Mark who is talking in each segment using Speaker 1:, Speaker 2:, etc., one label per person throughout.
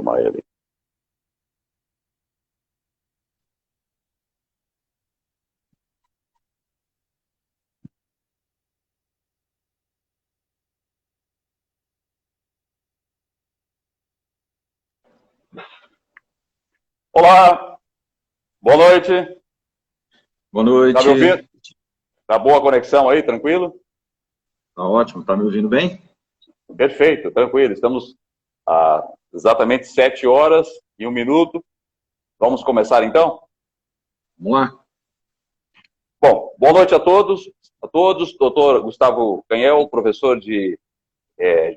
Speaker 1: chamar ele. Olá, boa noite.
Speaker 2: Boa noite.
Speaker 1: Tá me ouvindo? Tá boa a conexão aí, tranquilo?
Speaker 2: Tá ótimo, tá me ouvindo bem?
Speaker 1: Perfeito, tranquilo. Estamos a exatamente 7h01. Vamos começar então?
Speaker 2: Vamos lá.
Speaker 1: Bom, boa noite a todos. Doutor Gustavo Canhel, professor de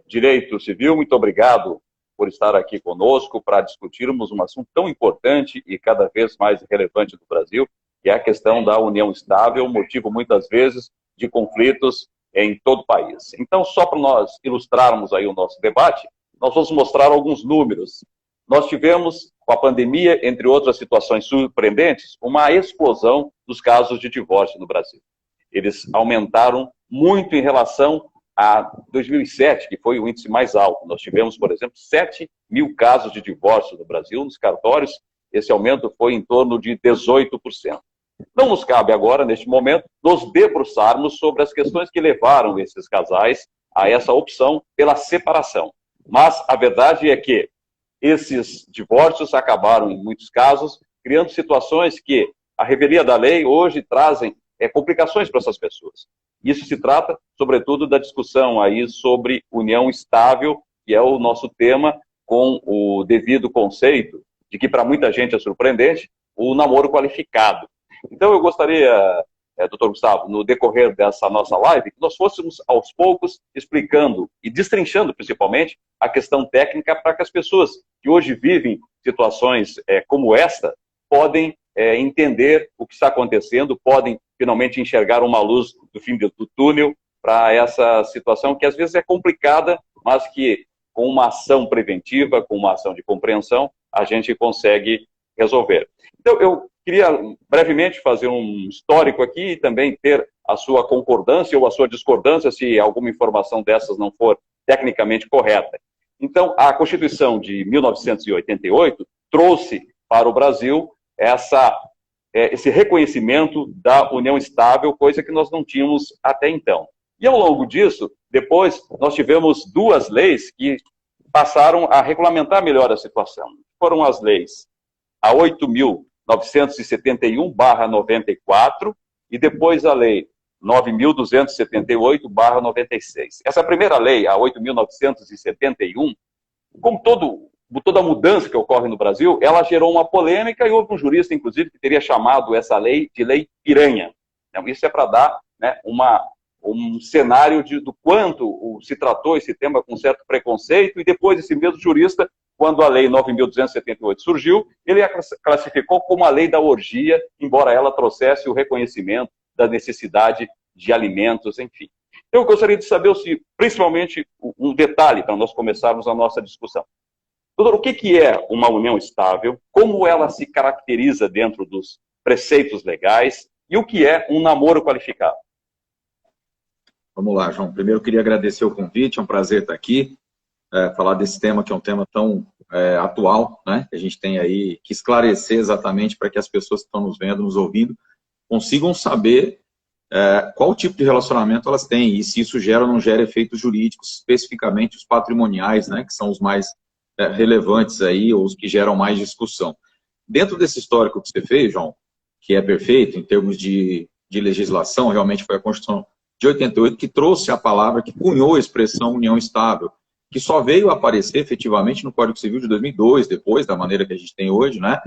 Speaker 1: Direito Civil, muito obrigado por estar aqui conosco para discutirmos um assunto tão importante e cada vez mais relevante do Brasil, que é a questão da união estável, motivo muitas vezes de conflitos em todo o país. Então, só para nós ilustrarmos aí o nosso debate, nós vamos mostrar alguns números. Nós tivemos, com a pandemia, entre outras situações surpreendentes, uma explosão dos casos de divórcio no Brasil. Eles aumentaram muito em relação a 2007, que foi o índice mais alto. Nós tivemos, por exemplo, 7 mil casos de divórcio no Brasil, nos cartórios. Esse aumento foi em torno de 18%. Não nos cabe agora, neste momento, nos debruçarmos sobre as questões que levaram esses casais a essa opção pela separação. Mas a verdade é que esses divórcios acabaram, em muitos casos, criando situações que a revelia da lei hoje trazem complicações para essas pessoas. Isso se trata, sobretudo, da discussão aí sobre união estável, que é o nosso tema, com o devido conceito de que para muita gente é surpreendente, o namoro qualificado. Então eu gostaria, doutor Gustavo, no decorrer dessa nossa live, que nós fôssemos aos poucos explicando e destrinchando principalmente a questão técnica para que as pessoas que hoje vivem situações como esta podem entender o que está acontecendo, podem finalmente enxergar uma luz do fim do túnel para essa situação que às vezes é complicada, mas que com uma ação preventiva, com uma ação de compreensão, a gente consegue resolver. Então, eu queria brevemente fazer um histórico aqui e também ter a sua concordância ou a sua discordância se alguma informação dessas não for tecnicamente correta. Então, a Constituição de 1988 trouxe para o Brasil esse reconhecimento da união estável, coisa que nós não tínhamos até então. E ao longo disso, depois, nós tivemos duas leis que passaram a regulamentar melhor a situação. Foram as leis a 8.971/94 e depois a lei 9.278/96. Essa primeira lei, a 8.971, como toda mudança que ocorre no Brasil, ela gerou uma polêmica e houve um jurista, inclusive, que teria chamado essa lei de lei piranha. Então, isso é para dar, né, um cenário do quanto se tratou esse tema com certo preconceito, e depois esse mesmo jurista, quando a lei 9.278 surgiu, ele a classificou como a lei da orgia, embora ela trouxesse o reconhecimento da necessidade de alimentos, enfim. Eu gostaria de saber, principalmente, um detalhe para nós começarmos a nossa discussão. Doutor, o que é uma união estável? Como ela se caracteriza dentro dos preceitos legais? E o que é um namoro qualificado?
Speaker 2: Vamos lá, João. Primeiro, eu queria agradecer o convite. É um prazer estar aqui. Falar desse tema, que é um tema tão atual, né? Que a gente tem aí que esclarecer exatamente para que as pessoas que estão nos vendo, nos ouvindo, consigam saber qual tipo de relacionamento elas têm e se isso gera ou não gera efeitos jurídicos, especificamente os patrimoniais, né? Que são os mais relevantes aí, ou os que geram mais discussão. Dentro desse histórico que você fez, João, que é perfeito em termos de legislação, realmente foi a Constituição de 88 que trouxe a palavra, que cunhou a expressão união estável, que só veio aparecer efetivamente no Código Civil de 2002, depois da maneira que a gente tem hoje, né?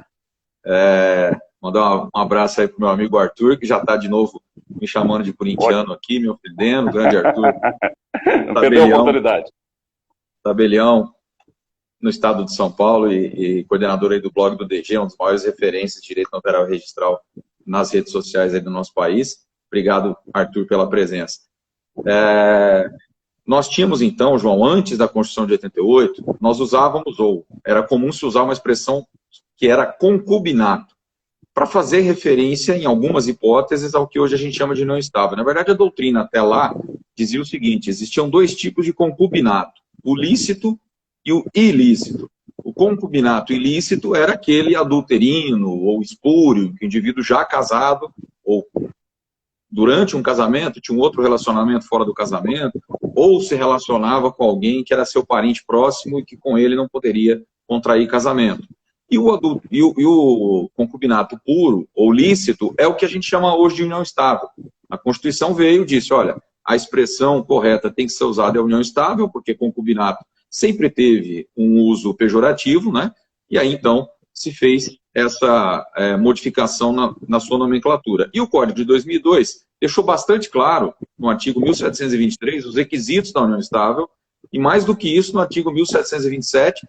Speaker 2: Mandar um abraço aí pro meu amigo Arthur, que já está de novo me chamando de corintiano aqui, me ofendendo, grande Arthur.
Speaker 1: Não perdeu a oportunidade.
Speaker 2: Tabelião, no estado de São Paulo e coordenador aí do blog do DG, um dos maiores referências de direito notarial e registral nas redes sociais aí do nosso país. Obrigado, Arthur, pela presença. Nós tínhamos, então, João, antes da Constituição de 88, nós usávamos, ou era comum se usar uma expressão que era concubinato, para fazer referência, em algumas hipóteses, ao que hoje a gente chama de união estável. Na verdade, a doutrina até lá dizia o seguinte: existiam dois tipos de concubinato, o lícito e o ilícito. O concubinato ilícito era aquele adulterino ou espúrio, que o indivíduo já casado, ou durante um casamento, tinha um outro relacionamento fora do casamento, ou se relacionava com alguém que era seu parente próximo e que com ele não poderia contrair casamento. E o concubinato puro ou lícito é o que a gente chama hoje de união estável. A Constituição veio e disse, olha, a expressão correta tem que ser usada é união estável, porque concubinato sempre teve um uso pejorativo, né? E aí, então, se fez essa modificação na sua nomenclatura. E o Código de 2002 deixou bastante claro, no artigo 1723, os requisitos da união estável, e mais do que isso, no artigo 1727,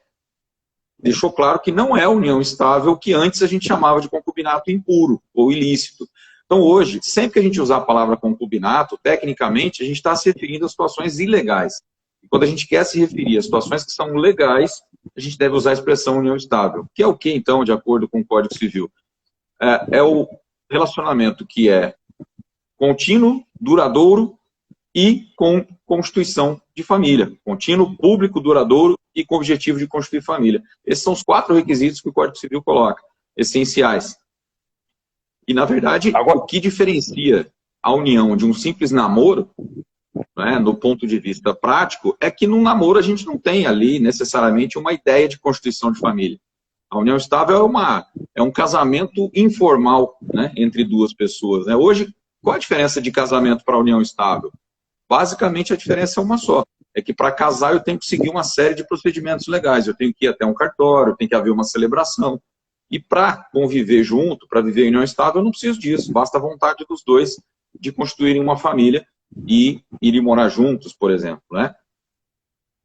Speaker 2: deixou claro que não é a união estável que antes a gente chamava de concubinato impuro ou ilícito. Então, hoje, sempre que a gente usar a palavra concubinato, tecnicamente, a gente está se referindo a situações ilegais. E quando a gente quer se referir a situações que são legais, a gente deve usar a expressão união estável. Que é o que, então, de acordo com o Código Civil? É o relacionamento que é contínuo, duradouro e com constituição de família. Contínuo, público, duradouro e com objetivo de constituir família. Esses são os 4 requisitos que o Código Civil coloca, essenciais. E, na verdade, o que diferencia a união de um simples namoro, né, no ponto de vista prático, é que num namoro a gente não tem ali necessariamente uma ideia de constituição de família. A união estável é um casamento informal, né, entre duas pessoas. Né? Hoje, qual a diferença de casamento para a união estável? Basicamente, a diferença é uma só. É que para casar eu tenho que seguir uma série de procedimentos legais. Eu tenho que ir até um cartório, tem que haver uma celebração. E para conviver junto, para viver em união estável, eu não preciso disso. Basta a vontade dos dois de constituírem uma família e irem morar juntos, por exemplo, né?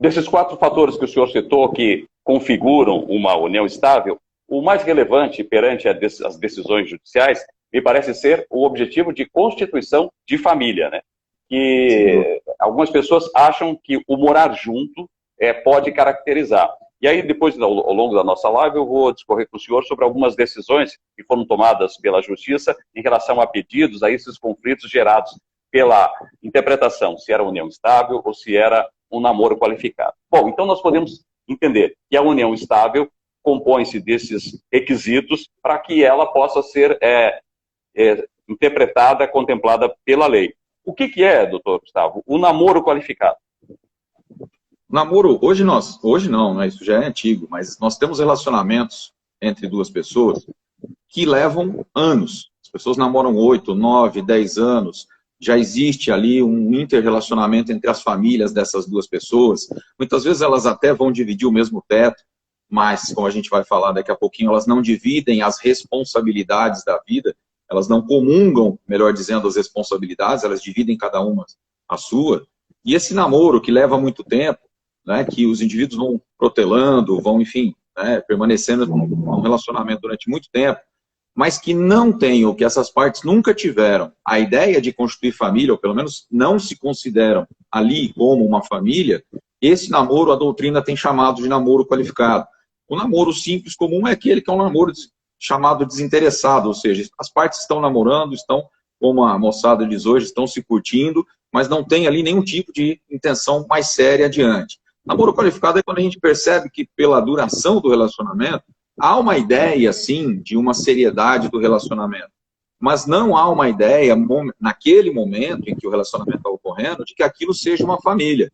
Speaker 1: Desses 4 fatores que o senhor citou que configuram uma união estável, o mais relevante perante as decisões judiciais me parece ser o objetivo de constituição de família, né? Que algumas pessoas acham que o morar junto pode caracterizar. E aí, depois, ao longo da nossa live, eu vou discorrer com o senhor sobre algumas decisões que foram tomadas pela Justiça em relação a pedidos, a esses conflitos gerados pela interpretação, se era união estável ou se era um namoro qualificado. Bom, então nós podemos entender que a união estável compõe-se desses requisitos para que ela possa ser interpretada, contemplada pela lei. O que é, doutor Gustavo, o namoro qualificado?
Speaker 2: Namoro, hoje não, né? Isso já é antigo, mas nós temos relacionamentos entre duas pessoas que levam anos. As pessoas namoram 8, 9, 10 anos, já existe ali um interrelacionamento entre as famílias dessas duas pessoas. Muitas vezes elas até vão dividir o mesmo teto, mas, como a gente vai falar daqui a pouquinho, elas não dividem as responsabilidades da vida, elas não comungam, melhor dizendo, as responsabilidades, elas dividem cada uma a sua. E esse namoro que leva muito tempo, né, que os indivíduos vão protelando, vão, enfim, né, permanecendo num relacionamento durante muito tempo, mas que não tenham, que essas partes nunca tiveram a ideia de constituir família, ou pelo menos não se consideram ali como uma família, esse namoro a doutrina tem chamado de namoro qualificado. O namoro simples comum é aquele que é um namoro chamado desinteressado, ou seja, as partes estão namorando, estão, como a moçada diz hoje, estão se curtindo, mas não tem ali nenhum tipo de intenção mais séria adiante. Namoro qualificado é quando a gente percebe que, pela duração do relacionamento, há uma ideia, sim, de uma seriedade do relacionamento, mas não há uma ideia, naquele momento em que o relacionamento está ocorrendo, de que aquilo seja uma família.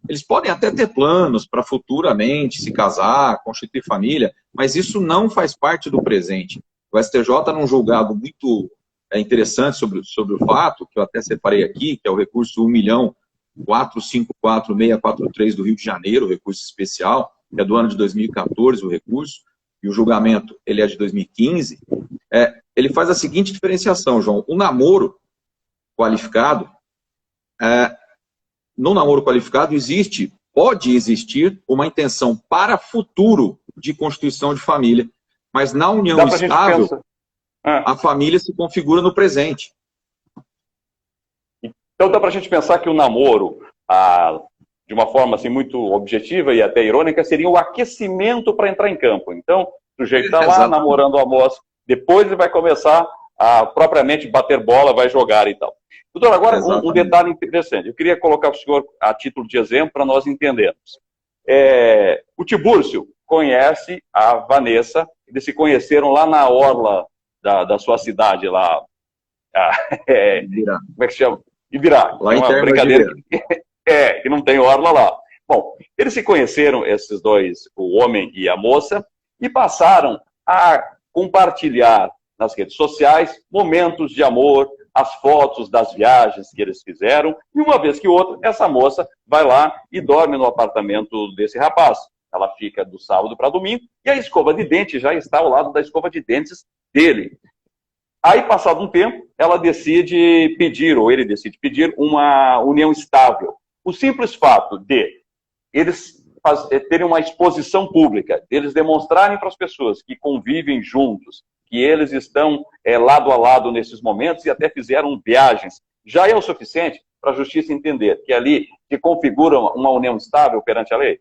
Speaker 2: Eles podem até ter planos para futuramente se casar, constituir família, mas isso não faz parte do presente. O STJ, num julgado muito interessante sobre o fato, que eu até separei aqui, que é o recurso 1.454.643 do Rio de Janeiro, o recurso especial, que é do ano de 2014, o recurso, e o julgamento ele é de 2015, ele faz a seguinte diferenciação, João. O namoro qualificado, no namoro qualificado pode existir uma intenção para futuro de constituição de família, mas na união estável, a família se configura no presente.
Speaker 1: Então dá para a gente pensar que o namoro, de uma forma assim, muito objetiva e até irônica, seria o aquecimento para entrar em campo. Então, o sujeito está lá namorando a moça, depois ele vai começar a propriamente bater bola, vai jogar e tal. Doutor, agora um detalhe interessante. Eu queria colocar para o senhor a título de exemplo para nós entendermos. O Tibúrcio conhece a Vanessa, eles se conheceram lá na orla da sua cidade, lá, como é que se chama? Ibirá.
Speaker 2: Lá
Speaker 1: É
Speaker 2: em
Speaker 1: uma
Speaker 2: Termas de
Speaker 1: brincadeira
Speaker 2: Ibirá.
Speaker 1: que não tem orla lá. Bom, eles se conheceram, esses dois, o homem e a moça, e passaram a compartilhar nas redes sociais momentos de amor, as fotos das viagens que eles fizeram, e uma vez que outra, essa moça vai lá e dorme no apartamento desse rapaz. Ela fica do sábado para domingo, e a escova de dente já está ao lado da escova de dentes dele. Aí, passado um tempo, ela decide pedir, ou ele decide pedir, uma união estável. O simples fato de eles terem uma exposição pública, eles demonstrarem para as pessoas que convivem juntos, que eles estão lado a lado nesses momentos e até fizeram viagens, já é o suficiente para a justiça entender que ali se configura uma união estável perante a lei?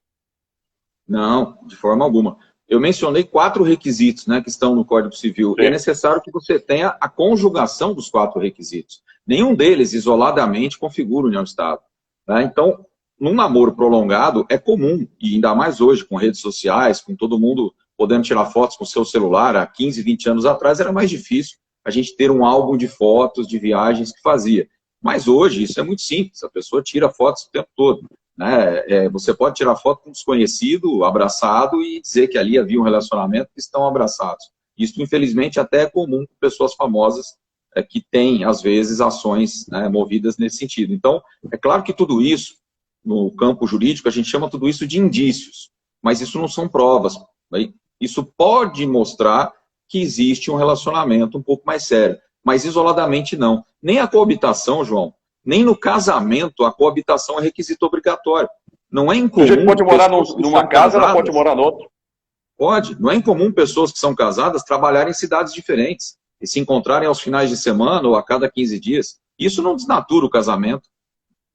Speaker 2: Não, de forma alguma. Eu mencionei 4 requisitos, né, que estão no Código Civil.
Speaker 1: Sim.
Speaker 2: E é necessário que você tenha a conjugação dos 4 requisitos. Nenhum deles, isoladamente, configura união estável. Tá? Então, num namoro prolongado, é comum, e ainda mais hoje, com redes sociais, com todo mundo podendo tirar fotos com o seu celular, há 15, 20 anos atrás era mais difícil a gente ter um álbum de fotos, de viagens que fazia. Mas hoje, isso é muito simples, a pessoa tira fotos o tempo todo. Né? Você pode tirar foto com um desconhecido, abraçado, e dizer que ali havia um relacionamento, que estão abraçados. Isso, infelizmente, até é comum com pessoas famosas que têm, às vezes, ações, né, movidas nesse sentido. Então, é claro que tudo isso, no campo jurídico, a gente chama tudo isso de indícios, mas isso não são provas. Né? Isso pode mostrar que existe um relacionamento um pouco mais sério, mas isoladamente não. Nem a coabitação, João, nem no casamento a coabitação é requisito obrigatório. Não é incomum...
Speaker 1: O sujeito pode morar numa casa, ela pode morar no outro.
Speaker 2: Pode. Não é incomum pessoas que são casadas trabalharem em cidades diferentes e se encontrarem aos finais de semana ou a cada 15 dias. Isso não desnatura o casamento.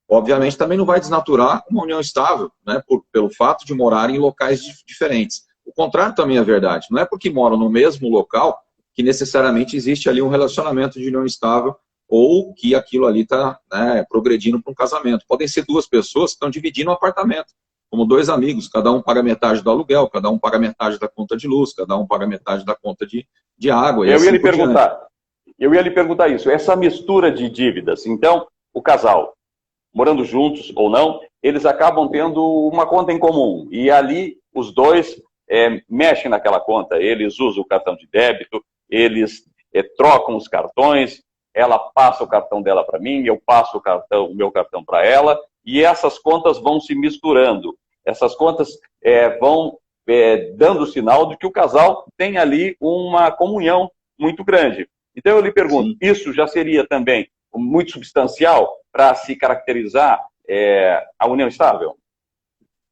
Speaker 2: Obviamente também não vai desnaturar uma união estável, né, pelo fato de morarem em locais diferentes. O contrário também é verdade. Não é porque moram no mesmo local que necessariamente existe ali um relacionamento de união estável ou que aquilo ali está, né, progredindo para um casamento. Podem ser 2 pessoas que estão dividindo um apartamento, como 2 amigos, cada um paga metade do aluguel, cada um paga metade da conta de luz, cada um paga metade da conta de água.
Speaker 1: Eu ia lhe perguntar isso, essa mistura de dívidas. Então, o casal, morando juntos ou não, eles acabam tendo uma conta em comum. E ali os dois mexem naquela conta. Eles usam o cartão de débito, eles trocam os cartões, ela passa o cartão dela para mim, eu passo o meu cartão para ela, e essas contas vão se misturando. Essas contas vão dando sinal de que o casal tem ali uma comunhão muito grande. Então eu lhe pergunto, sim, isso já seria também muito substancial para se caracterizar a união estável?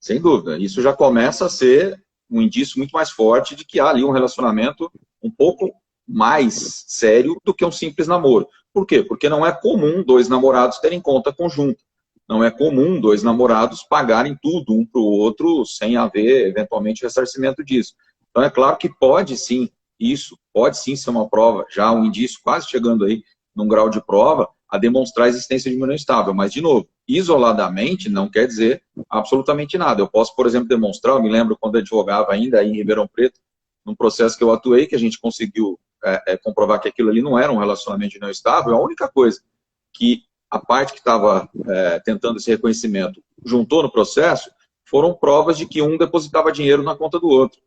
Speaker 2: Sem dúvida. Isso já começa a ser um indício muito mais forte de que há ali um relacionamento um pouco mais sério do que um simples namoro. Por quê? Porque não é comum 2 namorados terem conta conjunta. Não é comum 2 namorados pagarem tudo um para o outro sem haver, eventualmente, ressarcimento disso. Então, é claro que pode sim, isso pode sim ser uma prova, já um indício quase chegando aí num grau de prova, a demonstrar a existência de uma união estável. Mas, de novo, isoladamente não quer dizer absolutamente nada. Eu posso, por exemplo, demonstrar, eu me lembro quando advogava ainda aí em Ribeirão Preto, num processo que eu atuei, que a gente conseguiu comprovar que aquilo ali não era um relacionamento de união estável. A única coisa que a parte que estava tentando esse reconhecimento juntou no processo foram provas de que um depositava dinheiro na conta do outro,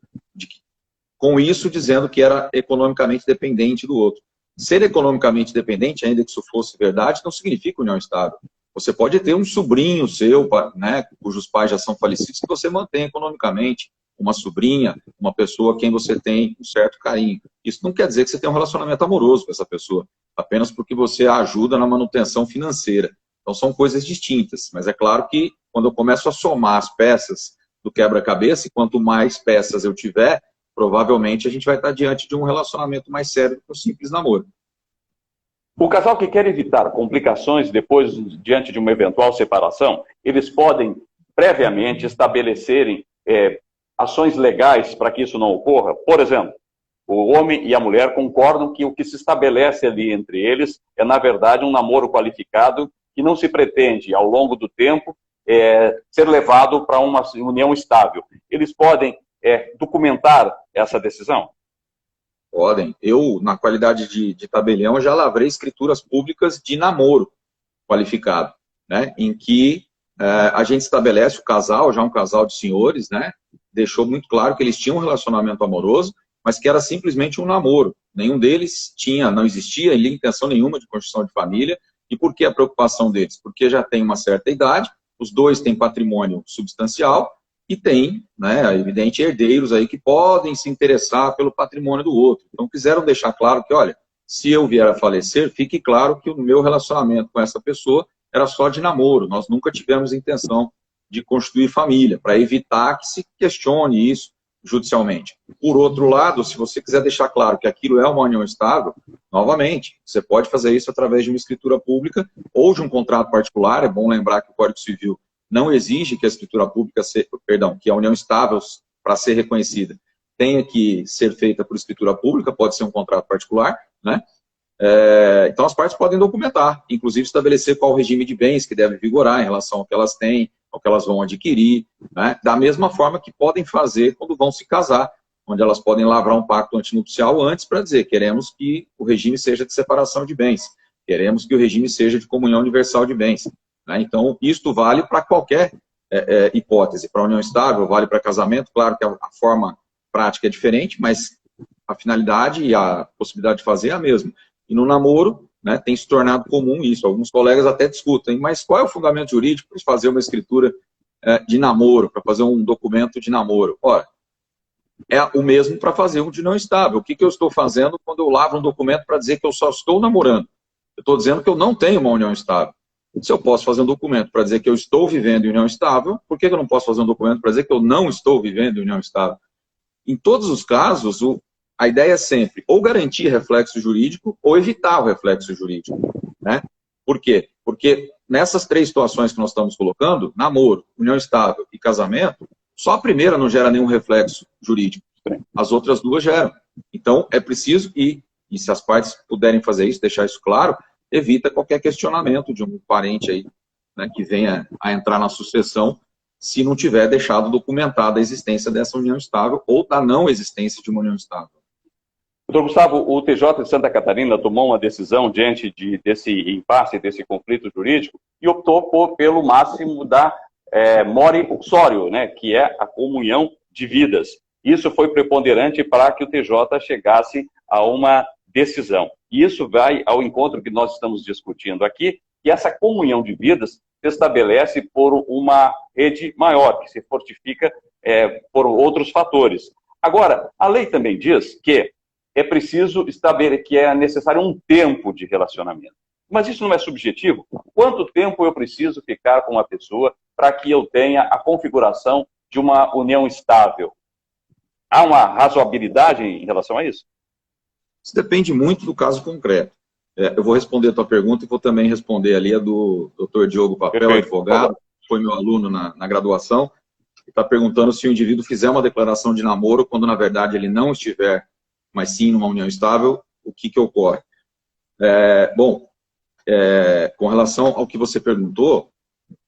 Speaker 2: com isso dizendo que era economicamente dependente do outro. Ser economicamente dependente, ainda que isso fosse verdade, não significa união estável. Você pode ter um sobrinho seu, né, cujos pais já são falecidos, que você mantém economicamente, uma sobrinha, uma pessoa a quem você tem um certo carinho. Isso não quer dizer que você tem um relacionamento amoroso com essa pessoa, apenas porque você a ajuda na manutenção financeira. Então são coisas distintas, mas é claro que quando eu começo a somar as peças do quebra-cabeça, e quanto mais peças eu tiver, provavelmente a gente vai estar diante de um relacionamento mais sério do que um simples namoro.
Speaker 1: O casal que quer evitar complicações depois, diante de uma eventual separação, eles podem previamente estabelecerem ações legais para que isso não ocorra. Por exemplo, o homem e a mulher concordam que o que se estabelece ali entre eles é, na verdade, um namoro qualificado que não se pretende, ao longo do tempo, ser levado para uma união estável. Eles podem documentar essa decisão?
Speaker 2: Podem. Eu, na qualidade de tabelião, já lavrei escrituras públicas de namoro qualificado, né, em que a gente estabelece o casal, já um casal de senhores, né, deixou muito claro que eles tinham um relacionamento amoroso, mas que era simplesmente um namoro. Nenhum deles não existia intenção nenhuma de construção de família. E por que a preocupação deles? Porque já tem uma certa idade, os dois têm patrimônio substancial e tem, né, evidente, herdeiros aí que podem se interessar pelo patrimônio do outro. Então quiseram deixar claro que, olha, se eu vier a falecer, fique claro que o meu relacionamento com essa pessoa era só de namoro, nós nunca tivemos intenção de constituir família, para evitar que se questione isso judicialmente. Por outro lado, se você quiser deixar claro que aquilo é uma união estável, novamente, você pode fazer isso através de uma escritura pública ou de um contrato particular. É bom lembrar que o Código Civil não exige que a escritura pública, que a união estável, para ser reconhecida, tenha que ser feita por escritura pública, pode ser um contrato particular, né? Então as partes podem documentar, inclusive estabelecer qual o regime de bens que deve vigorar em relação ao que elas têm, ao que elas vão adquirir, né? Da mesma forma que podem fazer quando vão se casar, onde elas podem lavrar um pacto antinupcial antes para dizer, queremos que o regime seja de separação de bens, queremos que o regime seja de comunhão universal de bens, né? Então isto vale para qualquer hipótese, para união estável, vale para casamento, claro que a forma prática é diferente, mas a finalidade e a possibilidade de fazer é a mesma. E no namoro, né, tem se tornado comum isso. Alguns colegas até discutem, mas qual é o fundamento jurídico para fazer uma escritura de namoro, para fazer um documento de namoro? Ora, é o mesmo para fazer um de união estável. O que eu estou fazendo quando eu lavro um documento para dizer que eu só estou namorando? Eu estou dizendo que eu não tenho uma união estável. Se eu posso fazer um documento para dizer que eu estou vivendo em união estável, por que eu não posso fazer um documento para dizer que eu não estou vivendo em união estável? Em todos os casos, a ideia é sempre ou garantir reflexo jurídico ou evitar o reflexo jurídico, né? Por quê? Porque nessas três situações que nós estamos colocando, namoro, união estável e casamento, só a primeira não gera nenhum reflexo jurídico. As outras duas geram. Então, é preciso e se as partes puderem fazer isso, deixar isso claro, evita qualquer questionamento de um parente aí, né, que venha a entrar na sucessão se não tiver deixado documentada a existência dessa união estável ou da não existência de uma união estável.
Speaker 1: Doutor Gustavo, o TJ de Santa Catarina tomou uma decisão diante desse impasse, desse conflito jurídico, e optou pelo máximo da more uxório, né, que é a comunhão de vidas. Isso foi preponderante para que o TJ chegasse a uma decisão. E isso vai ao encontro que nós estamos discutindo aqui, que essa comunhão de vidas se estabelece por uma rede maior, que se fortifica por outros fatores. Agora, a lei também diz que é preciso estabelecer que é necessário um tempo de relacionamento. Mas isso não é subjetivo? Quanto tempo eu preciso ficar com uma pessoa para que eu tenha a configuração de uma união estável? Há uma razoabilidade em relação a isso?
Speaker 2: Isso depende muito do caso concreto. Eu vou responder a tua pergunta e vou também responder ali a do Dr. Diogo Papel, advogado, foi meu aluno na graduação, e está perguntando se o indivíduo fizer uma declaração de namoro quando, na verdade, ele não estiver, mas sim numa união estável, o que ocorre? Com relação ao que você perguntou,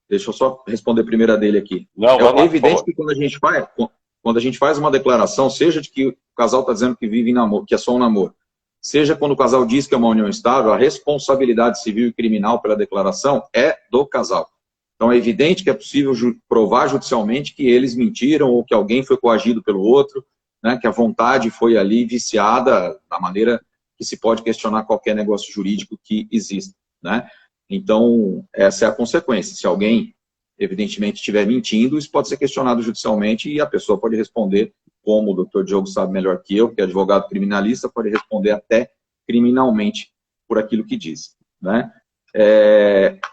Speaker 2: deixa eu só responder primeiro a dele aqui. É evidente que quando a gente faz uma declaração, seja de que o casal está dizendo que vive em namoro, que é só um namoro, seja quando o casal diz que é uma união estável, a responsabilidade civil e criminal pela declaração é do casal. Então é evidente que é possível provar judicialmente que eles mentiram ou que alguém foi coagido pelo outro, né, que a vontade foi ali viciada da maneira que se pode questionar qualquer negócio jurídico que exista, né? Então, essa é a consequência. Se alguém, evidentemente, estiver mentindo, isso pode ser questionado judicialmente e a pessoa pode responder, como o Dr. Diogo sabe melhor que eu, que é advogado criminalista, pode responder até criminalmente por aquilo que diz, né?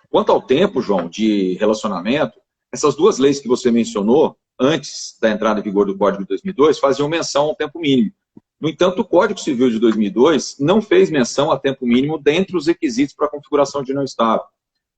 Speaker 2: Quanto ao tempo, João, de relacionamento, essas duas leis que você mencionou, antes da entrada em vigor do Código de 2002, faziam menção ao tempo mínimo. No entanto, o Código Civil de 2002 não fez menção a tempo mínimo dentre os requisitos para a configuração de união estável,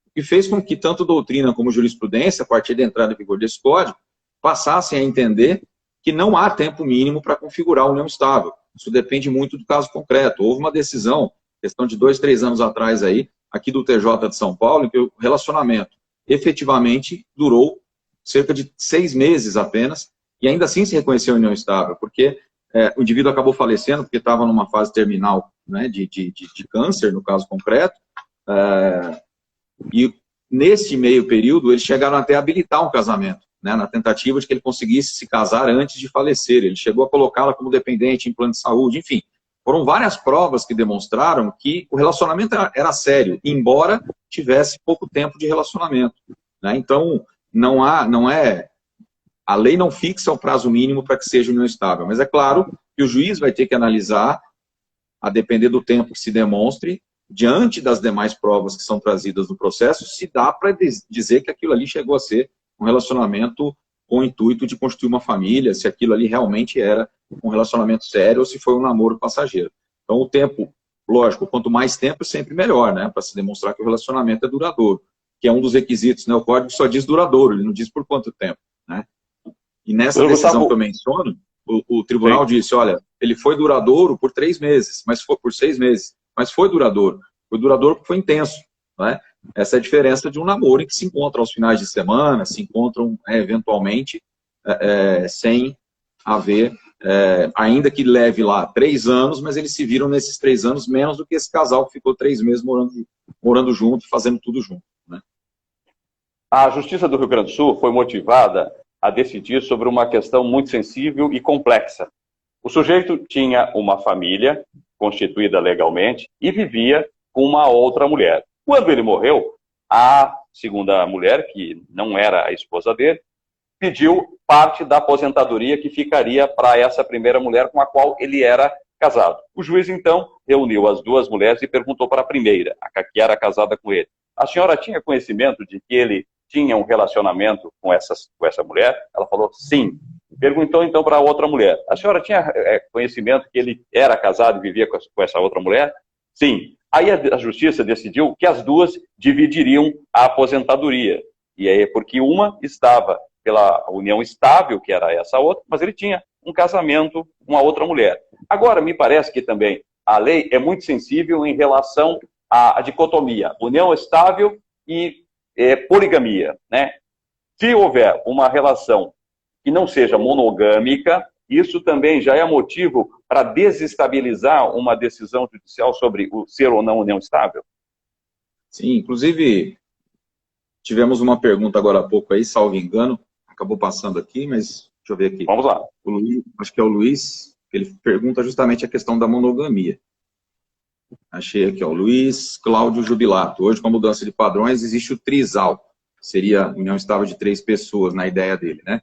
Speaker 2: o que fez com que tanto doutrina como jurisprudência, a partir da entrada em vigor desse Código, passassem a entender que não há tempo mínimo para configurar a união estável. Isso depende muito do caso concreto. Houve uma decisão, questão de 2, 3 anos atrás aí, aqui do TJ de São Paulo, em que o relacionamento efetivamente durou cerca de 6 meses apenas, e ainda assim se reconheceu união estável, porque o indivíduo acabou falecendo porque estava numa fase terminal, né, de câncer, no caso concreto, e nesse meio período eles chegaram até a habilitar um casamento, né, na tentativa de que ele conseguisse se casar antes de falecer. Ele chegou a colocá-la como dependente em plano de saúde, enfim. Foram várias provas que demonstraram que o relacionamento era sério, embora tivesse pouco tempo de relacionamento, né? Então, a lei não fixa o prazo mínimo para que seja união estável, mas é claro que o juiz vai ter que analisar, a depender do tempo que se demonstre, diante das demais provas que são trazidas no processo, se dá para dizer que aquilo ali chegou a ser um relacionamento com o intuito de construir uma família, se aquilo ali realmente era um relacionamento sério ou se foi um namoro passageiro. Então, o tempo, lógico, quanto mais tempo, sempre melhor, né, para se demonstrar que o relacionamento é duradouro, que é um dos requisitos, né, o código só diz duradouro, ele não diz por quanto tempo, né. E nessa decisão que eu menciono, o tribunal disse, olha, ele foi duradouro por 3 meses, mas foi por 6 meses, mas foi duradouro porque foi intenso, né? Essa é a diferença de um namoro em que se encontram aos finais de semana, se encontram eventualmente sem haver, ainda que leve lá 3 anos, mas eles se viram nesses 3 anos menos do que esse casal que ficou 3 meses morando junto, fazendo tudo junto, né?
Speaker 1: A Justiça do Rio Grande do Sul foi motivada a decidir sobre uma questão muito sensível e complexa. O sujeito tinha uma família constituída legalmente e vivia com uma outra mulher. Quando ele morreu, a segunda mulher, que não era a esposa dele, pediu parte da aposentadoria que ficaria para essa primeira mulher com a qual ele era casado. O juiz, então, reuniu as duas mulheres e perguntou para a primeira, a que era casada com ele: a senhora tinha conhecimento de que ele tinha um relacionamento com essa mulher? Ela falou, sim. Perguntou, então, para a outra mulher: a senhora tinha conhecimento que ele era casado e vivia com essa outra mulher? Sim. Aí a justiça decidiu que as duas dividiriam a aposentadoria. E aí, porque uma estava pela união estável, que era essa outra, mas ele tinha um casamento com a outra mulher. Agora, me parece que também a lei é muito sensível em relação à dicotomia, união estável e poligamia, né? Se houver uma relação que não seja monogâmica, isso também já é motivo para desestabilizar uma decisão judicial sobre o ser ou não união estável?
Speaker 2: Sim, inclusive, tivemos uma pergunta agora há pouco aí, salvo engano, acabou passando aqui, mas deixa eu ver aqui.
Speaker 1: Vamos lá.
Speaker 2: O Luiz, acho que é o Luiz, ele pergunta justamente a questão da monogamia. Achei aqui, ó, Luiz Cláudio Jubilato. Hoje, com a mudança de padrões, existe o trisal, seria união estável de 3 pessoas, na ideia dele, né?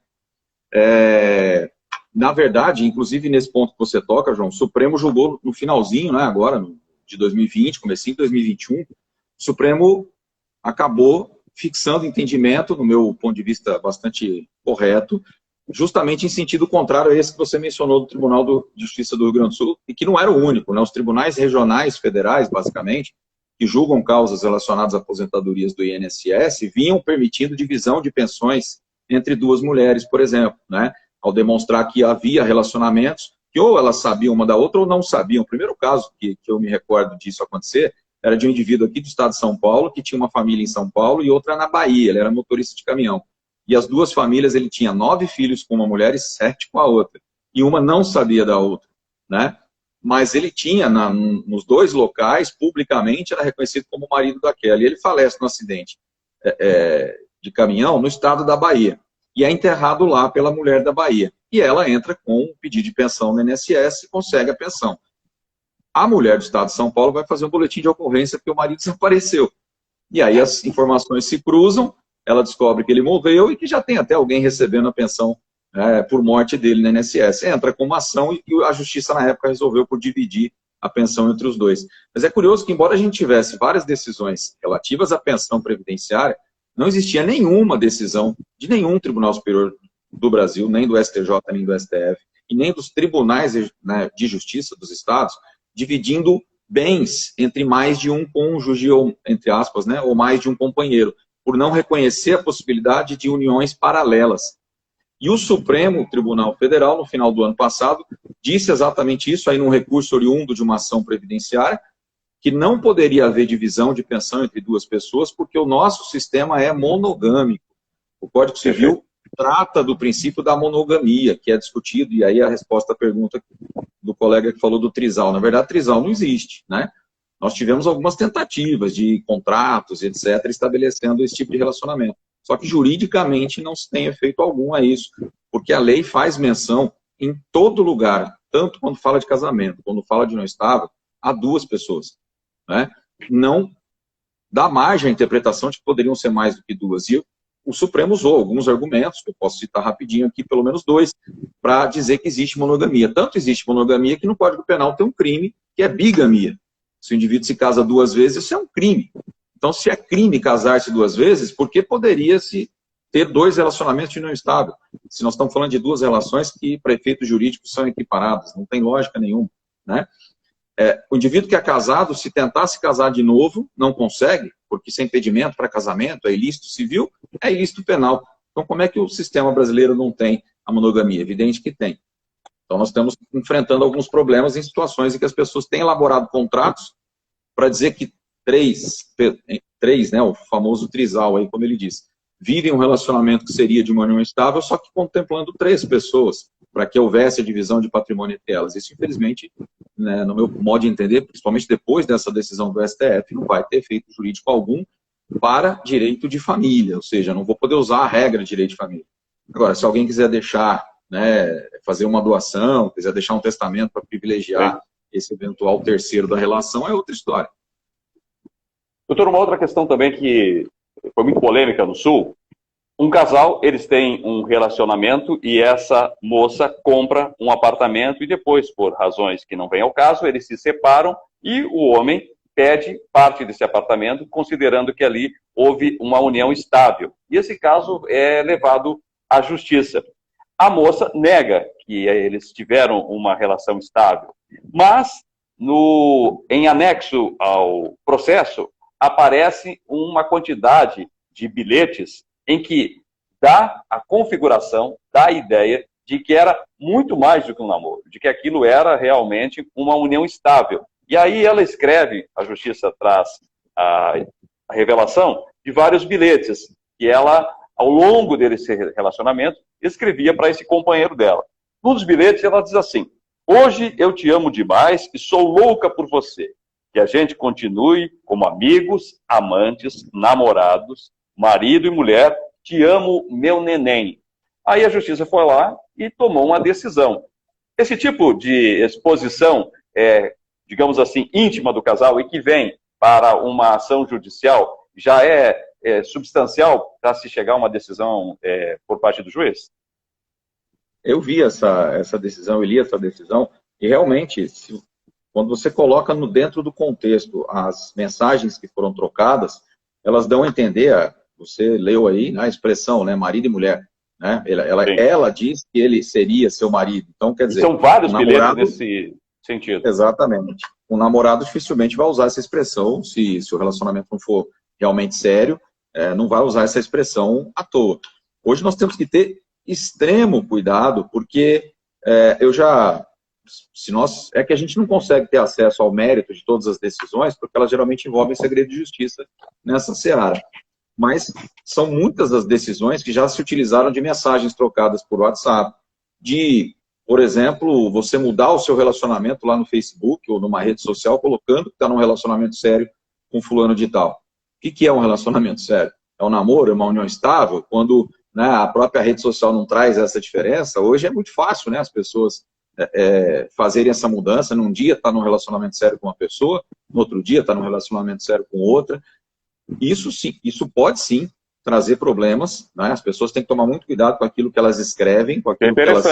Speaker 2: Na verdade, inclusive nesse ponto que você toca, João, o Supremo julgou no finalzinho, né, agora, de 2020, comecinho de 2021, o Supremo acabou fixando entendimento, no meu ponto de vista bastante correto, justamente em sentido contrário a esse que você mencionou do Tribunal de Justiça do Rio Grande do Sul, e que não era o único, né? Os tribunais regionais federais, basicamente, que julgam causas relacionadas a aposentadorias do INSS, vinham permitindo divisão de pensões entre 2 mulheres, por exemplo, né? Ao demonstrar que havia relacionamentos que ou elas sabiam uma da outra ou não sabiam. O primeiro caso que eu me recordo disso acontecer era de um indivíduo aqui do estado de São Paulo, que tinha uma família em São Paulo e outra na Bahia, ele era motorista de caminhão. E as 2 famílias, ele tinha 9 filhos com uma mulher e 7 com a outra. E uma não sabia da outra, né? Mas ele tinha, nos 2 locais, publicamente, era reconhecido como o marido daquela. E ele falece no acidente de caminhão no estado da Bahia. E é enterrado lá pela mulher da Bahia. E ela entra com um pedido de pensão no INSS e consegue a pensão. A mulher do estado de São Paulo vai fazer um boletim de ocorrência porque o marido desapareceu. E aí as informações se cruzam, ela descobre que ele morreu e que já tem até alguém recebendo a pensão por morte dele no INSS. Entra com uma ação e a justiça, na época, resolveu por dividir a pensão entre os 2. Mas é curioso que, embora a gente tivesse várias decisões relativas à pensão previdenciária, não existia nenhuma decisão de nenhum Tribunal Superior do Brasil, nem do STJ, nem do STF, e nem dos tribunais, né, de justiça dos estados, dividindo bens entre mais de um cônjuge, ou, entre aspas, né, ou mais de um companheiro, por não reconhecer a possibilidade de uniões paralelas. E o Supremo Tribunal Federal, no final do ano passado, disse exatamente isso, aí num recurso oriundo de uma ação previdenciária, que não poderia haver divisão de pensão entre 2 pessoas, porque o nosso sistema é monogâmico. O Código Civil trata do princípio da monogamia, que é discutido, e aí a resposta à pergunta do colega que falou do trisal. Na verdade, trisal não existe, né? Nós tivemos algumas tentativas de contratos, etc., estabelecendo esse tipo de relacionamento. Só que juridicamente não se tem efeito algum a isso, porque a lei faz menção em todo lugar, tanto quando fala de casamento, quando fala de união estável, a duas pessoas, né? Não dá margem à interpretação de que poderiam ser mais do que duas. E o Supremo usou alguns argumentos, que eu posso citar rapidinho aqui, pelo menos dois, para dizer que existe monogamia. Tanto existe monogamia que no Código Penal tem um crime, que é bigamia. Se o indivíduo se casa duas vezes, isso é um crime. Então, se é crime casar-se duas vezes, por que poderia-se ter dois relacionamentos de união estável? Se nós estamos falando de duas relações que, para efeitos jurídicos, são equiparadas, não tem lógica nenhuma, né? O indivíduo que é casado, se tentar se casar de novo, não consegue, porque isso é impedimento para casamento, é ilícito civil, é ilícito penal. Então, como é que o sistema brasileiro não tem a monogamia? Evidente que tem. Então, nós estamos enfrentando alguns problemas em situações em que as pessoas têm elaborado contratos para dizer que três, né, o famoso trisal, aí, como ele disse, vivem um relacionamento que seria de uma união estável, só que contemplando três pessoas, para que houvesse a divisão de patrimônio entre elas. Isso, infelizmente, né, no meu modo de entender, principalmente depois dessa decisão do STF, não vai ter efeito jurídico algum para direito de família, ou seja, não vou poder usar a regra de direito de família. Agora, se alguém quiser deixar, né, fazer uma doação, quiser deixar um testamento para privilegiar esse eventual terceiro da relação, é outra história.
Speaker 1: Doutor, uma outra questão também que foi muito polêmica no Sul, um casal, eles têm um relacionamento e essa moça compra um apartamento e depois, por razões que não vêm ao caso, eles se separam e o homem pede parte desse apartamento, considerando que ali houve uma união estável. E esse caso é levado à justiça. A moça nega que eles tiveram uma relação estável, mas em anexo ao processo aparece uma quantidade de bilhetes em que dá a configuração, dá a ideia de que era muito mais do que um namoro, de que aquilo era realmente uma união estável. E aí ela escreve, a justiça traz a revelação de vários bilhetes, que ela, ao longo desse relacionamento, escrevia para esse companheiro dela. Num dos bilhetes ela diz assim: hoje eu te amo demais e sou louca por você. Que a gente continue como amigos, amantes, namorados, marido e mulher, te amo, meu neném. Aí a justiça foi lá e tomou uma decisão. Esse tipo de exposição, digamos assim, íntima do casal e que vem para uma ação judicial, já é substancial para se chegar a uma decisão por parte do juiz?
Speaker 2: Eu vi essa decisão, eu li essa decisão, e realmente, quando você coloca dentro do contexto as mensagens que foram trocadas, elas dão a entender, você leu aí, né, a expressão, né, marido e mulher, né? Ela diz que ele seria seu marido. Então, quer dizer,
Speaker 1: são vários bilhetes nesse sentido.
Speaker 2: Exatamente. O namorado dificilmente vai usar essa expressão, se o relacionamento não for realmente sério, não vai usar essa expressão à toa. Hoje nós temos que ter extremo cuidado, porque é que a gente não consegue ter acesso ao mérito de todas as decisões, porque elas geralmente envolvem segredo de justiça nessa seara. Mas são muitas das decisões que já se utilizaram de mensagens trocadas por WhatsApp, de, por exemplo, você mudar o seu relacionamento lá no Facebook ou numa rede social, colocando que está num relacionamento sério com fulano de tal. O que é um relacionamento sério? É um namoro? É uma união estável? Quando, né, a própria rede social não traz essa diferença, hoje é muito fácil, né, as pessoas fazerem essa mudança. Num dia está num relacionamento sério com uma pessoa, no outro dia está num relacionamento sério com outra. Isso pode sim trazer problemas, né? As pessoas têm que tomar muito cuidado com aquilo que elas escrevem, com aquilo que elas,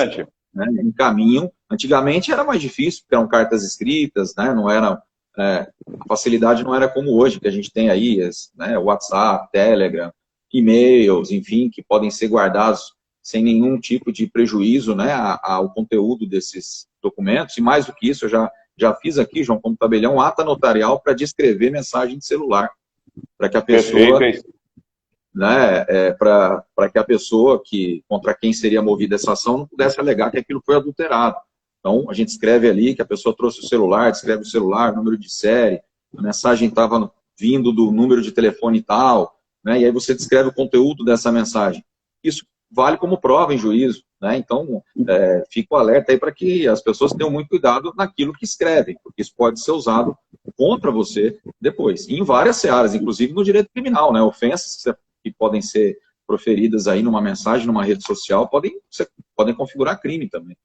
Speaker 2: né, encaminham. Antigamente era mais difícil, porque eram cartas escritas, né? Não era, a facilidade não era como hoje, que a gente tem aí, né, WhatsApp, Telegram, e-mails, enfim, que podem ser guardados sem nenhum tipo de prejuízo, né, ao conteúdo desses documentos. E mais do que isso, eu já fiz aqui, João, como tabelião, ata notarial para descrever mensagem de celular, para que a pessoa, né, para que a pessoa contra quem seria movida essa ação não pudesse alegar que aquilo foi adulterado. Então, a gente escreve ali que a pessoa trouxe o celular, descreve o celular, número de série, a mensagem estava vindo do número de telefone tal, né, e aí você descreve o conteúdo dessa mensagem. Isso vale como prova em juízo, né? Então, fico alerta aí para que as pessoas tenham muito cuidado naquilo que escrevem, porque isso pode ser usado contra você depois, e em várias searas, inclusive no direito criminal, né? Ofensas que podem ser proferidas aí numa mensagem, numa rede social, podem configurar crime também.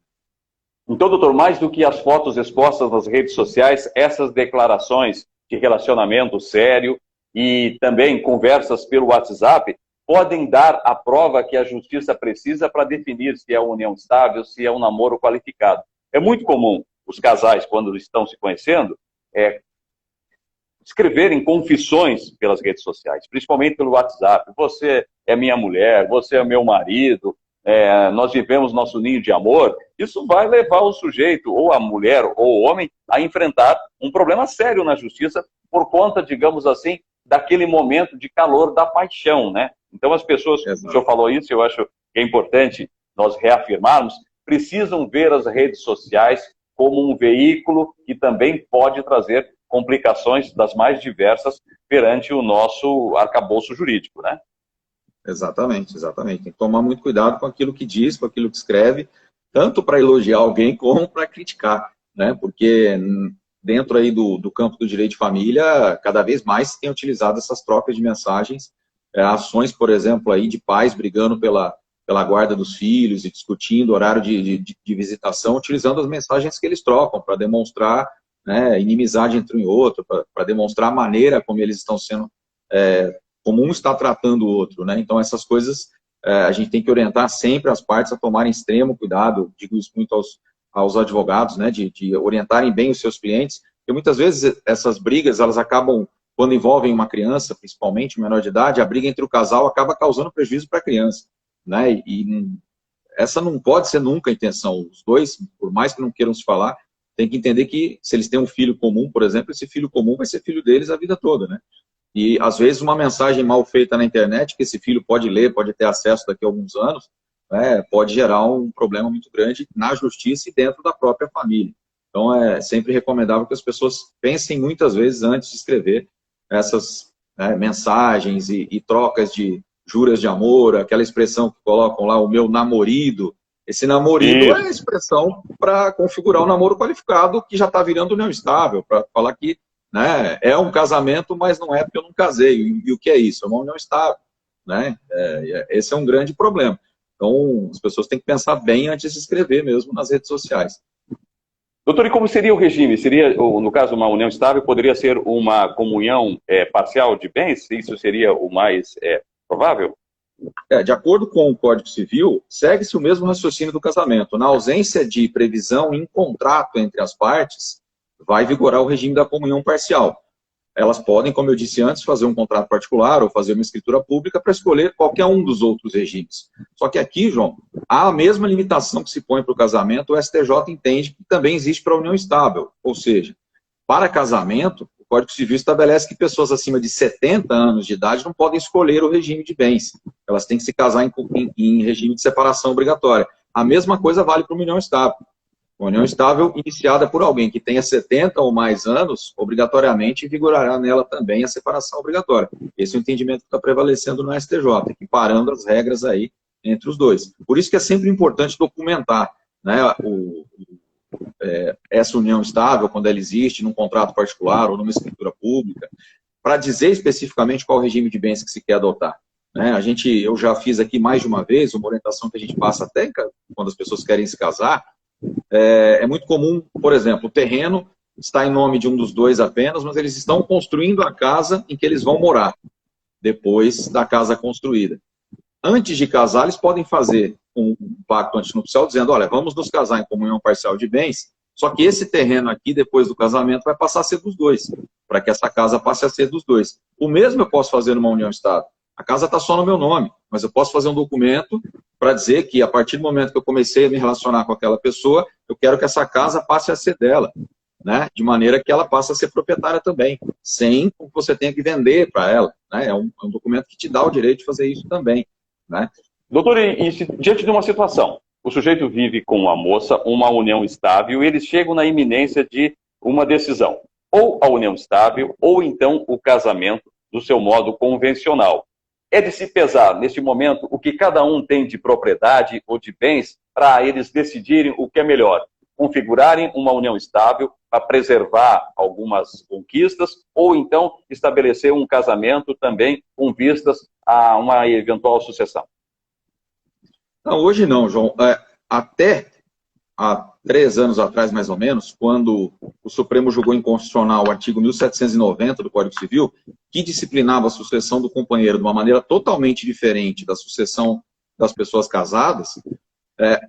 Speaker 1: Então, doutor, mais do que as fotos expostas nas redes sociais, essas declarações de relacionamento sério e também conversas pelo WhatsApp podem dar a prova que a justiça precisa para definir se é uma união estável, se é um namoro qualificado. É muito comum os casais, quando estão se conhecendo, escreverem confissões pelas redes sociais, principalmente pelo WhatsApp. Você é minha mulher, você é meu marido, nós vivemos nosso ninho de amor. Isso vai levar o sujeito, ou a mulher, ou o homem, a enfrentar um problema sério na justiça por conta, digamos assim, daquele momento de calor da paixão, né? Então as pessoas, o senhor falou isso, eu acho que é importante nós reafirmarmos, precisam ver as redes sociais como um veículo que também pode trazer complicações das mais diversas perante o nosso arcabouço jurídico, né?
Speaker 2: Exatamente, exatamente. Tem que tomar muito cuidado com aquilo que diz, com aquilo que escreve, tanto para elogiar alguém como para criticar, né? Porque dentro aí do campo do direito de família, cada vez mais se tem utilizado essas trocas de mensagens, ações, por exemplo, aí de pais brigando pela guarda dos filhos e discutindo horário de visitação, utilizando as mensagens que eles trocam para demonstrar, né, inimizade entre um e outro, para demonstrar a maneira como eles estão sendo, como um está tratando o outro, né? Então essas coisas a gente tem que orientar sempre as partes a tomarem extremo cuidado, digo isso muito aos advogados, né, de orientarem bem os seus clientes, porque muitas vezes essas brigas, elas acabam, quando envolvem uma criança, principalmente um menor de idade, a briga entre o casal acaba causando prejuízo para a criança, né? E essa não pode ser nunca a intenção. Os dois, por mais que não queiram se falar, tem que entender que se eles têm um filho comum, por exemplo, esse filho comum vai ser filho deles a vida toda, né? E, às vezes, uma mensagem mal feita na internet, que esse filho pode ler, pode ter acesso daqui a alguns anos, pode gerar um problema muito grande na justiça e dentro da própria família. Então, é sempre recomendável que as pessoas pensem muitas vezes antes de escrever essas mensagens e trocas de juras de amor, aquela expressão que colocam lá, o meu namorido. Esse namorido é a expressão para configurar um namoro qualificado que já está virando união estável, para falar que, né, é um casamento, mas não é porque eu não casei. E o que é isso? É uma união estável, né? Esse é um grande problema. Então, as pessoas têm que pensar bem antes de escrever mesmo nas redes sociais.
Speaker 1: Doutor, e como seria o regime? Seria, no caso, uma união estável, poderia ser uma comunhão parcial de bens? Isso seria o mais provável?
Speaker 2: De acordo com o Código Civil, segue-se o mesmo raciocínio do casamento. Na ausência de previsão em contrato entre as partes, vai vigorar o regime da comunhão parcial. Elas podem, como eu disse antes, fazer um contrato particular ou fazer uma escritura pública para escolher qualquer um dos outros regimes. Só que aqui, João, há a mesma limitação que se põe para o casamento, o STJ entende que também existe para a união estável. Ou seja, para casamento, o Código Civil estabelece que pessoas acima de 70 anos de idade não podem escolher o regime de bens. Elas têm que se casar em regime de separação obrigatória. A mesma coisa vale para uma união estável. Uma união estável iniciada por alguém que tenha 70 ou mais anos, obrigatoriamente vigorará nela também a separação obrigatória. Esse é o entendimento que está prevalecendo no STJ, equiparando as regras aí entre os dois. Por isso que é sempre importante documentar, né, essa união estável, quando ela existe, num contrato particular ou numa escritura pública, para dizer especificamente qual regime de bens que se quer adotar. Né? Eu já fiz aqui mais de uma vez, uma orientação que a gente passa até quando as pessoas querem se casar. É muito comum, por exemplo, o terreno está em nome de um dos dois apenas, mas eles estão construindo a casa em que eles vão morar, depois da casa construída. Antes de casar, eles podem fazer um pacto antinupcial dizendo, olha, vamos nos casar em comunhão parcial de bens, só que esse terreno aqui, depois do casamento, vai passar a ser dos dois, para que essa casa passe a ser dos dois. O mesmo eu posso fazer numa união estável. A casa está só no meu nome, mas eu posso fazer um documento para dizer que, a partir do momento que eu comecei a me relacionar com aquela pessoa, eu quero que essa casa passe a ser dela, né? De maneira que ela passe a ser proprietária também, sem que você tenha que vender para ela. Né? É um documento que te dá o direito de fazer isso também. Né?
Speaker 1: Doutor, diante de uma situação, o sujeito vive com a moça uma união estável e eles chegam na iminência de uma decisão. Ou a união estável, ou então o casamento do seu modo convencional. é de se pesar, neste momento, o que cada um tem de propriedade ou de bens para eles decidirem o que é melhor. Configurarem uma união estável para preservar algumas conquistas ou então estabelecer um casamento também com vistas a uma eventual sucessão.
Speaker 2: Não, hoje não, João. Até há 3 anos atrás, mais ou menos, quando o Supremo julgou inconstitucional o artigo 1790 do Código Civil, que disciplinava a sucessão do companheiro de uma maneira totalmente diferente da sucessão das pessoas casadas,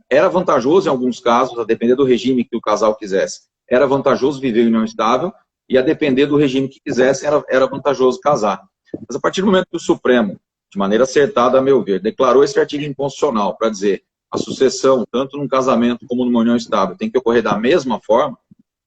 Speaker 2: era vantajoso em alguns casos, a depender do regime que o casal quisesse. Era vantajoso viver em união estável e a depender do regime que quisesse, era vantajoso casar. Mas a partir do momento que o Supremo, de maneira acertada, a meu ver, declarou esse artigo inconstitucional para dizer a sucessão, tanto num casamento como numa união estável, tem que ocorrer da mesma forma,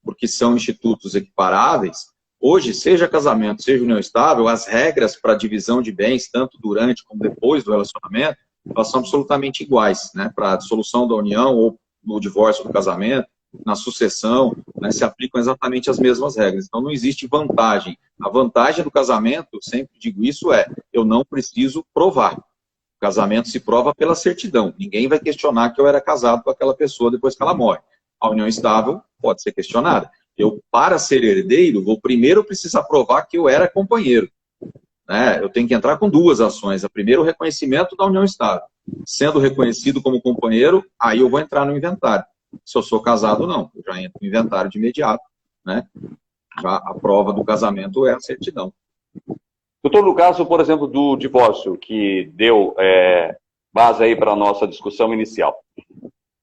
Speaker 2: porque são institutos equiparáveis, hoje, seja casamento, seja união estável, as regras para divisão de bens, tanto durante como depois do relacionamento, elas são absolutamente iguais, né? Para a dissolução da união ou no divórcio do casamento, na sucessão, né, se aplicam exatamente as mesmas regras. Então, não existe vantagem. A vantagem do casamento, sempre digo isso, eu não preciso provar. O casamento se prova pela certidão. Ninguém vai questionar que eu era casado com aquela pessoa depois que ela morre. A união estável pode ser questionada. Eu, para ser herdeiro, vou primeiro precisar provar que eu era companheiro. Eu tenho que entrar com 2 ações. A primeira, o reconhecimento da união estável. Sendo reconhecido como companheiro, aí eu vou entrar no inventário. Se eu sou casado, não. Eu já entro no inventário de imediato. Né? Já a prova do casamento é a certidão.
Speaker 1: Doutor, no caso, por exemplo, do divórcio, que deu base aí para a nossa discussão inicial.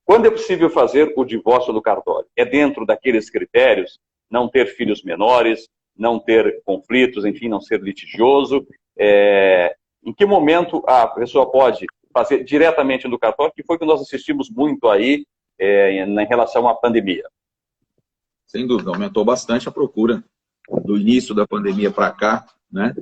Speaker 1: Quando é possível fazer o divórcio do cartório? É dentro daqueles critérios, não ter filhos menores, não ter conflitos, enfim, não ser litigioso. Em que momento a pessoa pode fazer diretamente no cartório, que foi o que nós assistimos muito aí em relação à pandemia?
Speaker 2: Sem dúvida, aumentou bastante a procura do início da pandemia para cá, né,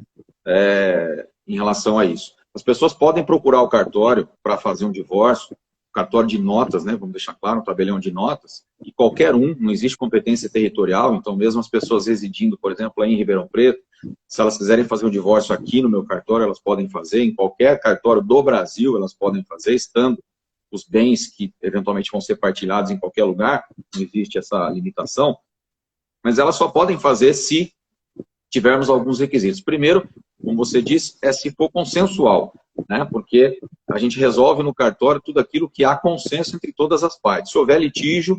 Speaker 2: em relação a isso. As pessoas podem procurar o cartório para fazer um divórcio, cartório de notas, né, vamos deixar claro, um tabelião de notas, e qualquer um, não existe competência territorial, então mesmo as pessoas residindo, por exemplo, aí em Ribeirão Preto, se elas quiserem fazer um divórcio aqui no meu cartório, elas podem fazer, em qualquer cartório do Brasil elas podem fazer, estando os bens que eventualmente vão ser partilhados em qualquer lugar, não existe essa limitação, mas elas só podem fazer se tivermos alguns requisitos. Primeiro, como você disse, se for consensual, né? Porque a gente resolve no cartório tudo aquilo que há consenso entre todas as partes. Se houver litígio,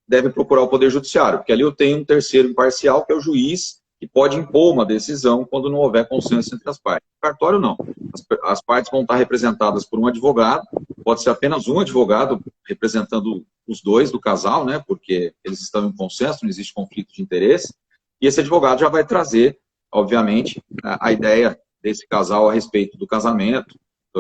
Speaker 2: deve procurar o Poder Judiciário, porque ali eu tenho um terceiro imparcial, que é o juiz, que pode impor uma decisão quando não houver consenso entre as partes. No cartório, não. As partes vão estar representadas por um advogado, pode ser apenas um advogado representando os dois do casal, né? Porque eles estão em consenso, não existe conflito de interesse, e esse advogado já vai trazer, obviamente, a ideia desse casal a respeito do casamento,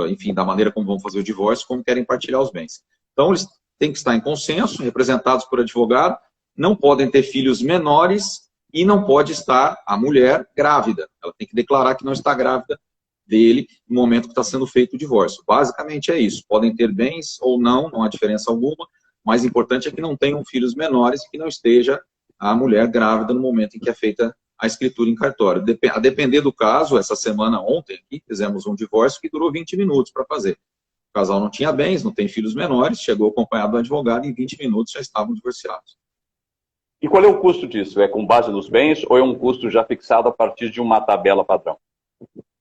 Speaker 2: enfim, da maneira como vão fazer o divórcio, como querem partilhar os bens. Então, eles têm que estar em consenso, representados por advogado, não podem ter filhos menores e não pode estar a mulher grávida. Ela tem que declarar que não está grávida dele no momento que está sendo feito o divórcio. Basicamente é isso. Podem ter bens ou não há diferença alguma. O mais importante é que não tenham filhos menores e que não esteja a mulher grávida no momento em que é feita a escritura em cartório. A depender do caso, essa semana, ontem, aqui, fizemos um divórcio que durou 20 minutos para fazer. O casal não tinha bens, não tem filhos menores, chegou acompanhado do advogado e em 20 minutos já estavam divorciados.
Speaker 1: E qual é o custo disso? É com base nos bens ou é um custo já fixado a partir de uma tabela padrão?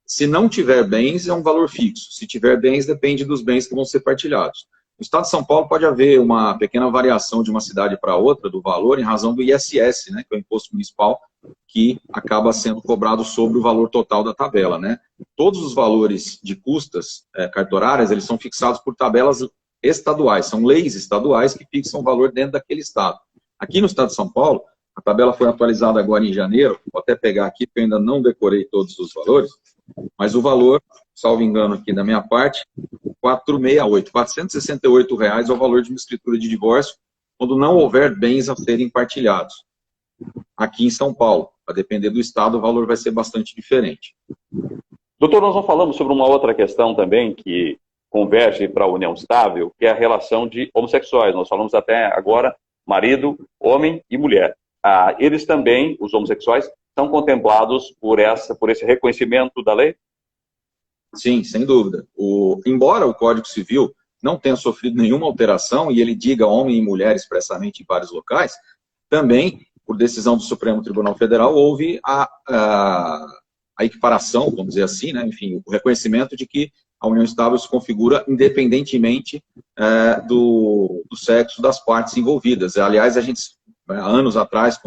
Speaker 2: Se não tiver bens, é um valor fixo. Se tiver bens, depende dos bens que vão ser partilhados. No estado de São Paulo pode haver uma pequena variação de uma cidade para outra do valor em razão do ISS, né, que é o imposto municipal, que acaba sendo cobrado sobre o valor total da tabela, né? Todos os valores de custas cartorárias, eles são fixados por tabelas estaduais, são leis estaduais que fixam o valor dentro daquele estado. Aqui no estado de São Paulo, a tabela foi atualizada agora em janeiro, vou até pegar aqui, porque eu ainda não decorei todos os valores, mas o valor, salvo engano aqui da minha parte, R$ 468 é o valor de uma escritura de divórcio, quando não houver bens a serem partilhados. Aqui em São Paulo, a depender do estado, o valor vai ser bastante diferente.
Speaker 1: Doutor, nós não falamos sobre uma outra questão também que converge para a união estável, que é a relação de homossexuais. Nós falamos até agora marido, homem e mulher. Eles também, os homossexuais, são contemplados por esse reconhecimento da lei?
Speaker 2: Sim, sem dúvida. Embora o Código Civil não tenha sofrido nenhuma alteração, e ele diga homem e mulher expressamente em vários locais, também, por decisão do Supremo Tribunal Federal, houve a equiparação, vamos dizer assim, né? Enfim, o reconhecimento de que a união estável se configura independentemente do sexo das partes envolvidas. Aliás, a gente, anos atrás,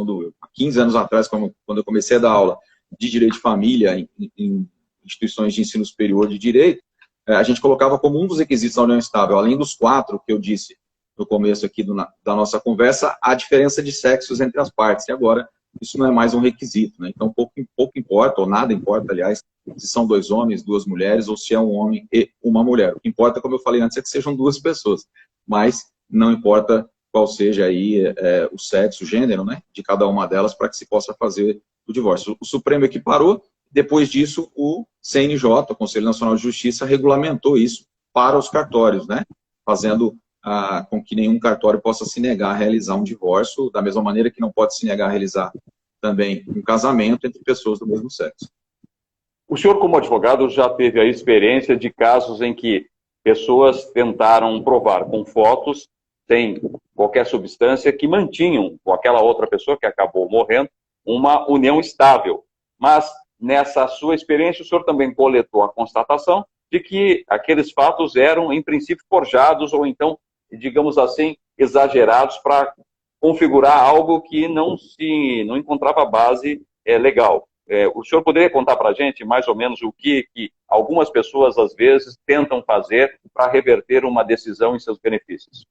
Speaker 2: 15 anos atrás, quando eu comecei a dar aula de direito de família em instituições de ensino superior de direito, a gente colocava como um dos requisitos da união estável, além dos 4 que eu disse no começo aqui da nossa conversa, a diferença de sexos entre as partes. E agora, isso não é mais um requisito, né? Então, pouco importa, ou nada importa, aliás, se são 2 homens, 2 mulheres, ou se é um homem e uma mulher. O que importa, como eu falei antes, é que sejam 2 pessoas. Mas não importa qual seja aí o sexo, o gênero, né, de cada uma delas, para que se possa fazer o divórcio. O Supremo equiparou, depois disso, o CNJ, o Conselho Nacional de Justiça, regulamentou isso para os cartórios, né, fazendo com que nenhum cartório possa se negar a realizar um divórcio, da mesma maneira que não pode se negar a realizar também um casamento entre pessoas do mesmo sexo.
Speaker 1: O senhor, como advogado, já teve a experiência de casos em que pessoas tentaram provar com fotos, sem qualquer substância, que mantinham com aquela outra pessoa que acabou morrendo uma união estável. Mas, nessa sua experiência, o senhor também coletou a constatação de que aqueles fatos eram, em princípio, forjados ou então, digamos assim, exagerados para configurar algo que não encontrava base legal. O senhor poderia contar para a gente, mais ou menos, o que algumas pessoas, às vezes, tentam fazer para reverter uma decisão em seus benefícios?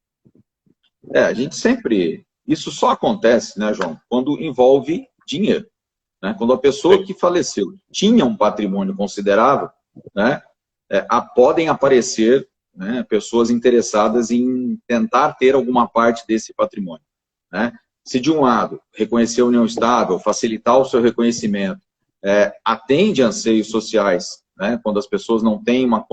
Speaker 2: A gente sempre... Isso só acontece, né, João, quando envolve dinheiro, né? Quando a pessoa que faleceu tinha um patrimônio considerável, né, podem aparecer, né, pessoas interessadas em tentar ter alguma parte desse patrimônio, né? Se de um lado reconhecer a união estável, facilitar o seu reconhecimento, atende anseios sociais, né, quando as pessoas não têm uma...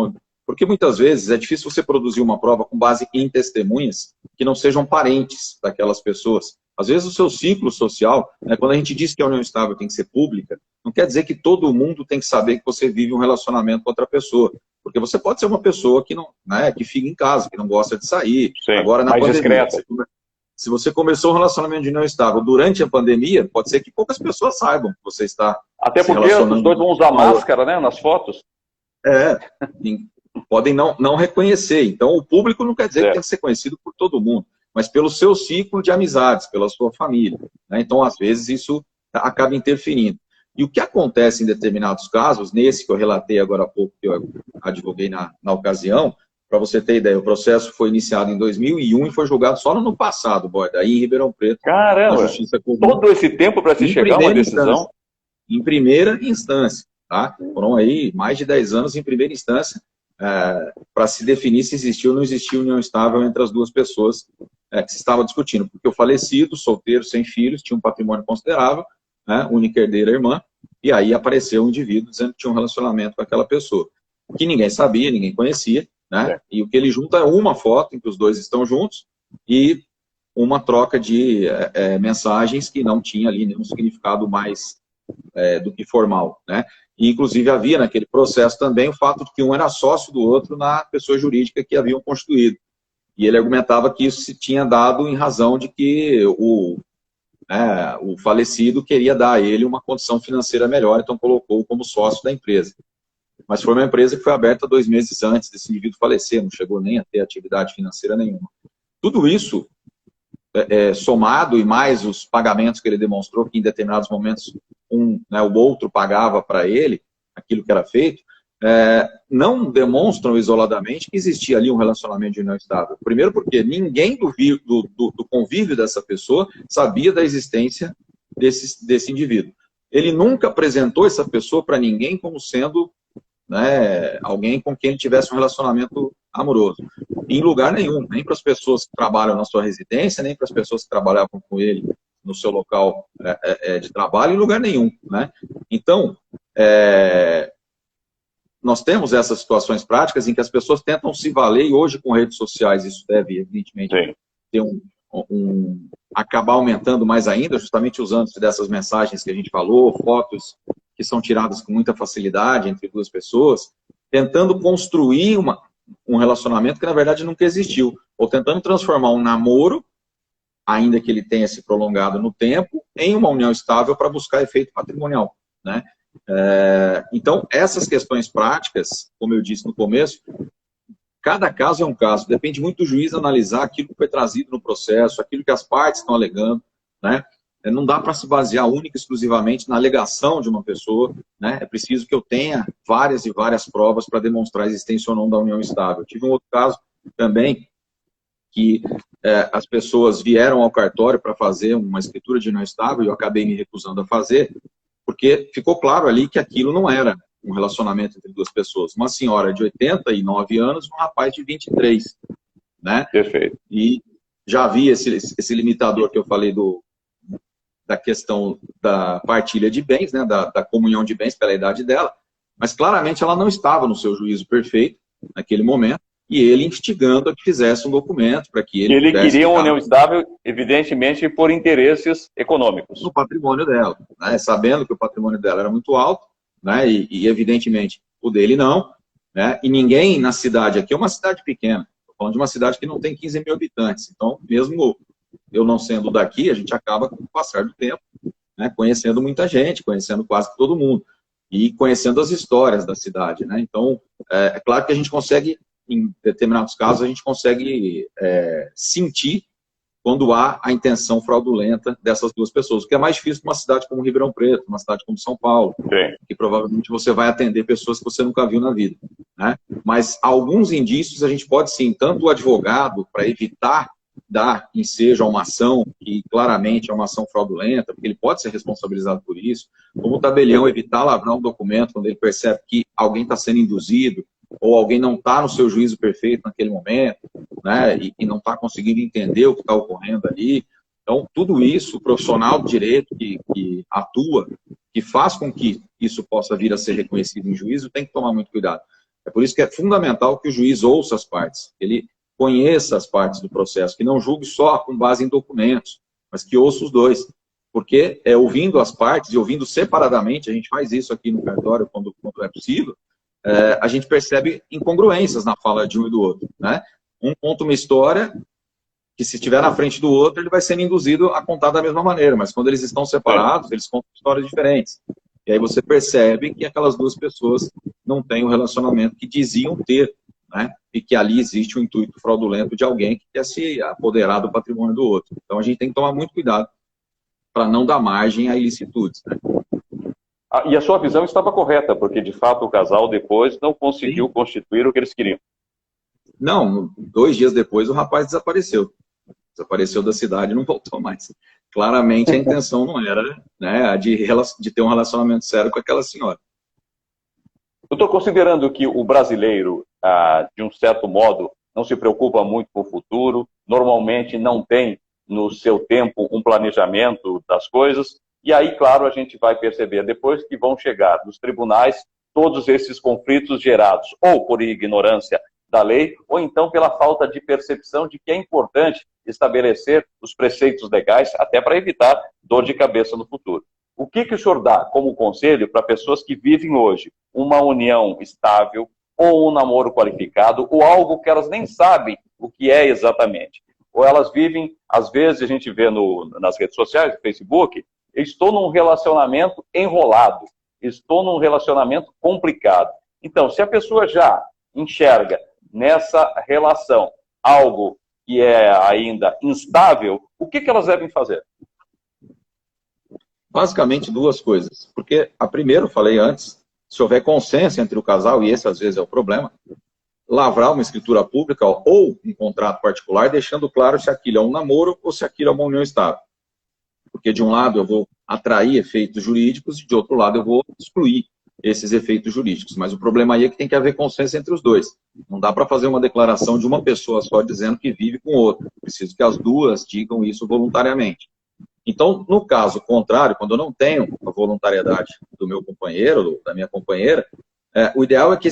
Speaker 2: Porque muitas vezes é difícil você produzir uma prova com base em testemunhas que não sejam parentes daquelas pessoas. Às vezes o seu ciclo social, né, quando a gente diz que a união estável tem que ser pública, não quer dizer que todo mundo tem que saber que você vive um relacionamento com outra pessoa. Porque você pode ser uma pessoa que não, né, que fica em casa, que não gosta de sair.
Speaker 1: Sim,
Speaker 2: agora na
Speaker 1: mais
Speaker 2: pandemia,
Speaker 1: discreta.
Speaker 2: se você começou um relacionamento de união estável durante a pandemia, pode ser que poucas pessoas saibam que você está
Speaker 1: Até
Speaker 2: se
Speaker 1: porque
Speaker 2: relacionando
Speaker 1: os dois vão usar máscara, né, nas fotos.
Speaker 2: Podem não reconhecer. Então, o público não quer dizer que tem que ser conhecido por todo mundo, mas pelo seu ciclo de amizades, pela sua família, né? Então, às vezes, isso acaba interferindo. E o que acontece em determinados casos, nesse que eu relatei agora há pouco, que eu advoguei na ocasião, para você ter ideia, o processo foi iniciado em 2001 e foi julgado só no ano passado, Borda, aí em Ribeirão Preto.
Speaker 1: Caramba!
Speaker 2: Na Justiça Comum.
Speaker 1: Todo esse tempo para se chegar a uma decisão?
Speaker 2: Em primeira instância, tá? Foram aí mais de 10 anos em primeira instância, para se definir se existiu ou não existiu união estável entre as duas pessoas que se estava discutindo. Porque o falecido, solteiro, sem filhos, tinha um patrimônio considerável, né, única herdeira irmã, e aí apareceu um indivíduo dizendo que tinha um relacionamento com aquela pessoa, que ninguém sabia, ninguém conhecia, né, e o que ele junta é uma foto em que os dois estão juntos e uma troca de mensagens que não tinha ali nenhum significado mais do que formal, né. E, inclusive, havia naquele processo também o fato de que um era sócio do outro na pessoa jurídica que haviam constituído. E ele argumentava que isso se tinha dado em razão de que o falecido queria dar a ele uma condição financeira melhor, então colocou-o como sócio da empresa. Mas foi uma empresa que foi aberta 2 meses antes desse indivíduo falecer, não chegou nem a ter atividade financeira nenhuma. Tudo isso, somado e mais os pagamentos que ele demonstrou, que em determinados momentos o outro pagava para ele aquilo que era feito, não demonstram isoladamente que existia ali um relacionamento de união estável. Primeiro porque ninguém do convívio dessa pessoa sabia da existência desse indivíduo. Ele nunca apresentou essa pessoa para ninguém como sendo, né, alguém com quem ele tivesse um relacionamento amoroso. Em lugar nenhum, nem para as pessoas que trabalham na sua residência, nem para as pessoas que trabalhavam com ele no seu local de trabalho, em lugar nenhum, né? Então, nós temos essas situações práticas em que as pessoas tentam se valer, e hoje com redes sociais isso deve, evidentemente, ter acabar aumentando mais ainda, justamente usando-se dessas mensagens que a gente falou, fotos que são tiradas com muita facilidade entre duas pessoas, tentando construir um relacionamento que, na verdade, nunca existiu. Ou tentando transformar um namoro, ainda que ele tenha se prolongado no tempo, em uma união estável para buscar efeito patrimonial, né? Então, essas questões práticas, como eu disse no começo, cada caso é um caso, depende muito do juiz analisar aquilo que foi trazido no processo, aquilo que as partes estão alegando, né? Não dá para se basear única e exclusivamente na alegação de uma pessoa, né? É preciso que eu tenha várias e várias provas para demonstrar a existência ou não da união estável. Eu tive um outro caso também, que as pessoas vieram ao cartório para fazer uma escritura de união estável e eu acabei me recusando a fazer, porque ficou claro ali que aquilo não era um relacionamento entre duas pessoas. Uma senhora de 89 anos e um rapaz de 23, né?
Speaker 1: Perfeito.
Speaker 2: E já havia esse limitador que eu falei da questão da partilha de bens, né? Da comunhão de bens pela idade dela, mas claramente ela não estava no seu juízo perfeito naquele momento, e ele instigando a que fizesse um documento para que ele
Speaker 1: queria uma união estável, evidentemente, por interesses econômicos.
Speaker 2: No patrimônio dela, né? Sabendo que o patrimônio dela era muito alto, né? E evidentemente o dele não, né? E ninguém na cidade, aqui é uma cidade pequena, estou falando de uma cidade que não tem 15 mil habitantes, então mesmo eu não sendo daqui, a gente acaba com o passar do tempo, né? Conhecendo muita gente, conhecendo quase todo mundo, e conhecendo as histórias da cidade, né? Então, é claro que a gente consegue, em determinados casos, a gente consegue sentir quando há a intenção fraudulenta dessas duas pessoas, o que é mais difícil numa cidade como Ribeirão Preto, uma cidade como São Paulo, que provavelmente você vai atender pessoas que você nunca viu na vida, né? Mas alguns indícios a gente pode sim, tanto o advogado, para evitar dar ensejo a uma ação, que claramente é uma ação fraudulenta, porque ele pode ser responsabilizado por isso, como o tabelião evitar lavrar um documento quando ele percebe que alguém está sendo induzido, ou alguém não está no seu juízo perfeito naquele momento, né, e não está conseguindo entender o que está ocorrendo ali. Então, tudo isso, o profissional do direito que atua, que faz com que isso possa vir a ser reconhecido em juízo, tem que tomar muito cuidado. É por isso que é fundamental que o juiz ouça as partes, ele conheça as partes do processo, que não julgue só com base em documentos, mas que ouça os dois. Porque ouvindo as partes e ouvindo separadamente, a gente faz isso aqui no cartório quando é possível, a gente percebe incongruências na fala de um e do outro, né? Um conta uma história que, se estiver na frente do outro, ele vai sendo induzido a contar da mesma maneira, mas quando eles estão separados, eles contam histórias diferentes. E aí você percebe que aquelas duas pessoas não têm o relacionamento que diziam ter, né? E que ali existe um intuito fraudulento de alguém que quer se apoderar do patrimônio do outro. Então a gente tem que tomar muito cuidado para não dar margem a ilicitudes, né?
Speaker 1: E a sua visão estava correta, porque de fato o casal depois não conseguiu constituir o que eles queriam.
Speaker 2: Não, 2 dias depois o rapaz desapareceu. Desapareceu da cidade e não voltou mais. Claramente a intenção não era, né, de ter um relacionamento sério com aquela senhora.
Speaker 1: Eu estou considerando que o brasileiro, de um certo modo, não se preocupa muito com o futuro, normalmente não tem no seu tempo um planejamento das coisas, e aí, claro, a gente vai perceber depois que vão chegar nos tribunais todos esses conflitos gerados ou por ignorância da lei, ou então pela falta de percepção de que é importante estabelecer os preceitos legais até para evitar dor de cabeça no futuro. O que o senhor dá como conselho para pessoas que vivem hoje uma união estável ou um namoro qualificado ou algo que elas nem sabem o que é exatamente? Ou elas vivem, às vezes a gente vê nas redes sociais, no Facebook, estou num relacionamento enrolado, estou num relacionamento complicado. Então, se a pessoa já enxerga nessa relação algo que é ainda instável, o que elas devem fazer?
Speaker 2: Basicamente 2 coisas. Porque a primeira, eu falei antes, se houver consenso entre o casal, e esse às vezes é o problema, lavrar uma escritura pública ou um contrato particular, deixando claro se aquilo é um namoro ou se aquilo é uma união estável. Porque de um lado eu vou atrair efeitos jurídicos e de outro lado eu vou excluir esses efeitos jurídicos. Mas o problema aí é que tem que haver consenso entre os dois. Não dá para fazer uma declaração de uma pessoa só dizendo que vive com outra. Preciso que as duas digam isso voluntariamente. Então, no caso contrário, quando eu não tenho a voluntariedade do meu companheiro, da minha companheira, o ideal é que